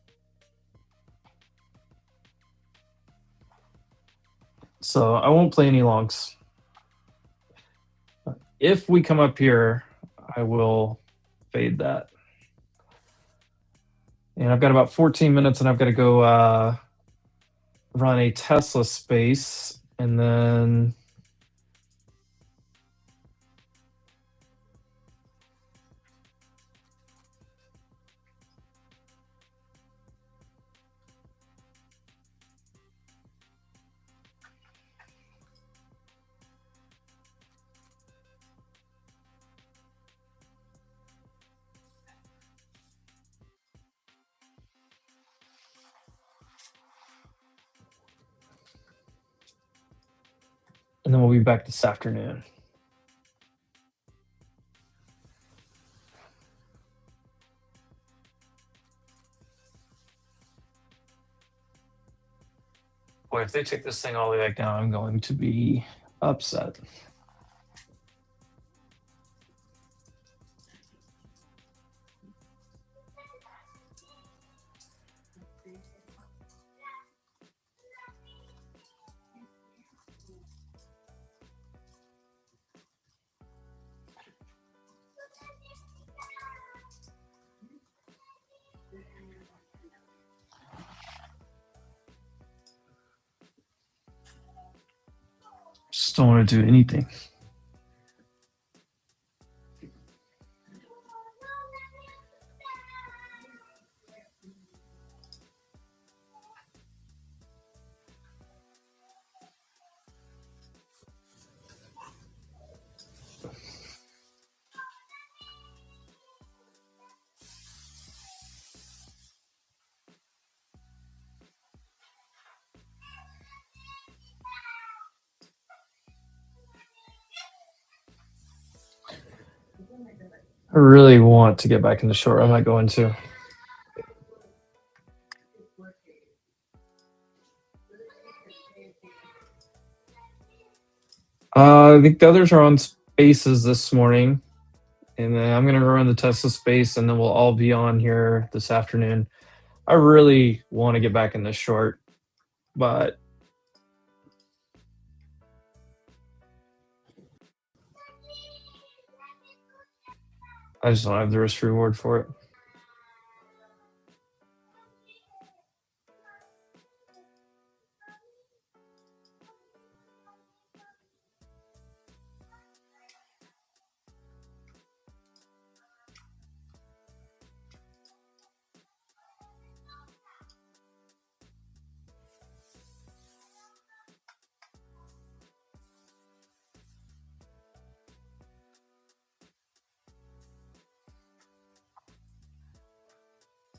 A: So I won't play any longs. If we come up here, I will fade that. And I've got about 14 minutes, and I've got to go run a Tesla space, and then we'll be back this afternoon. Boy, if they take this thing all the way back down, I'm going to be upset. Just don't want to do anything. I really want to get back in the short. I might go into. I think the others are on spaces this morning, and then I'm going to run the Tesla space, and then we'll all be on here this afternoon. I really want to get back in the short, but I just don't have the risk reward for it.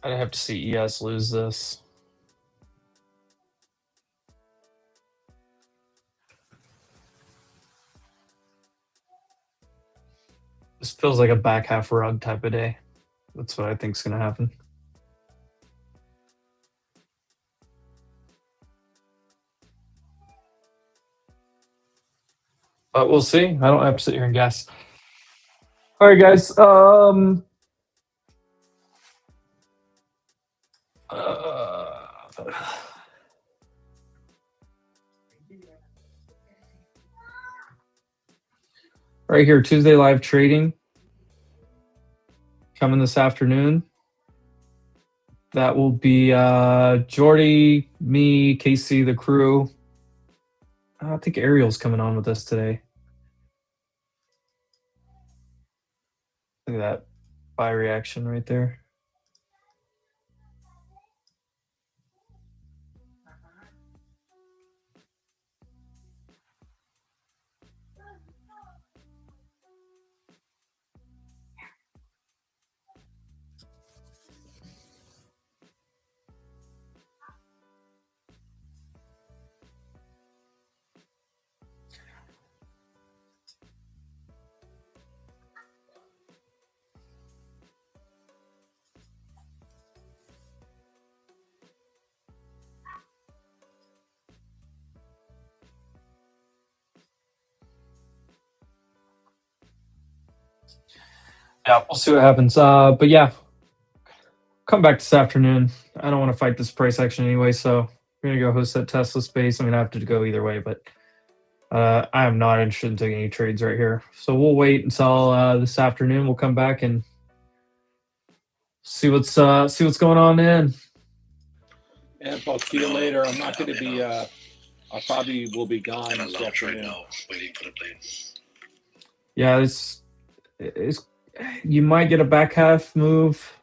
A: I'd have to see ES lose this. This feels like a back half rug type of day. That's what I think is going to happen. But we'll see. I don't have to sit here and guess. All right, guys. Right here, Tuesday live trading coming this afternoon. That will be Jordy, me, Casey, the crew. I think Ariel's coming on with us today. Look at that buy reaction right there. Yeah, we'll see what happens. But yeah, come back this afternoon. I don't want to fight this price action anyway, so we're gonna go host that Tesla space. I mean, I have to go either way, but I am not interested in taking any trades right here. So we'll wait until this afternoon. We'll come back and see what's going on then.
B: And I'll see you later. I'm not going to be. I probably will be gone this afternoon.
C: Right now, waiting for the plane.
A: Yeah, it's you might get a back half move.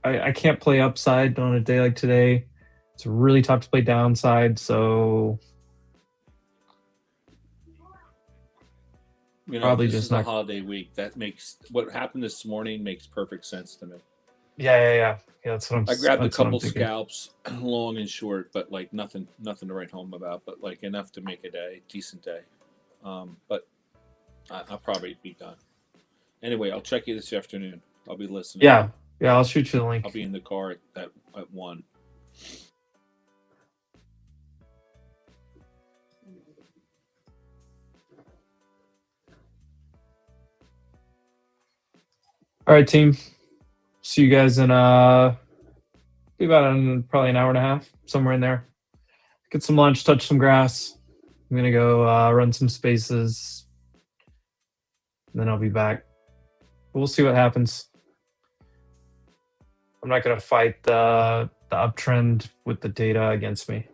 A: I can't play upside on a day like today. It's really tough to play downside, so probably
B: this
A: just
B: is
A: not.
B: a holiday week. That makes what happened this morning makes perfect sense to me.
A: Yeah. That's what I'm.
B: I grabbed a couple
A: thinking.
B: scalps, long and short, but like nothing to write home about. But like enough to make a decent day. But I'll probably be gone. Anyway, I'll check you this afternoon. I'll be listening.
A: Yeah, I'll shoot you the link.
B: I'll be in the car at 1.
A: All right, team. See you guys in probably an hour and a half, somewhere in there. Get some lunch, touch some grass. I'm gonna go run some spaces, and then I'll be back. We'll see what happens. I'm not gonna fight the uptrend with the data against me.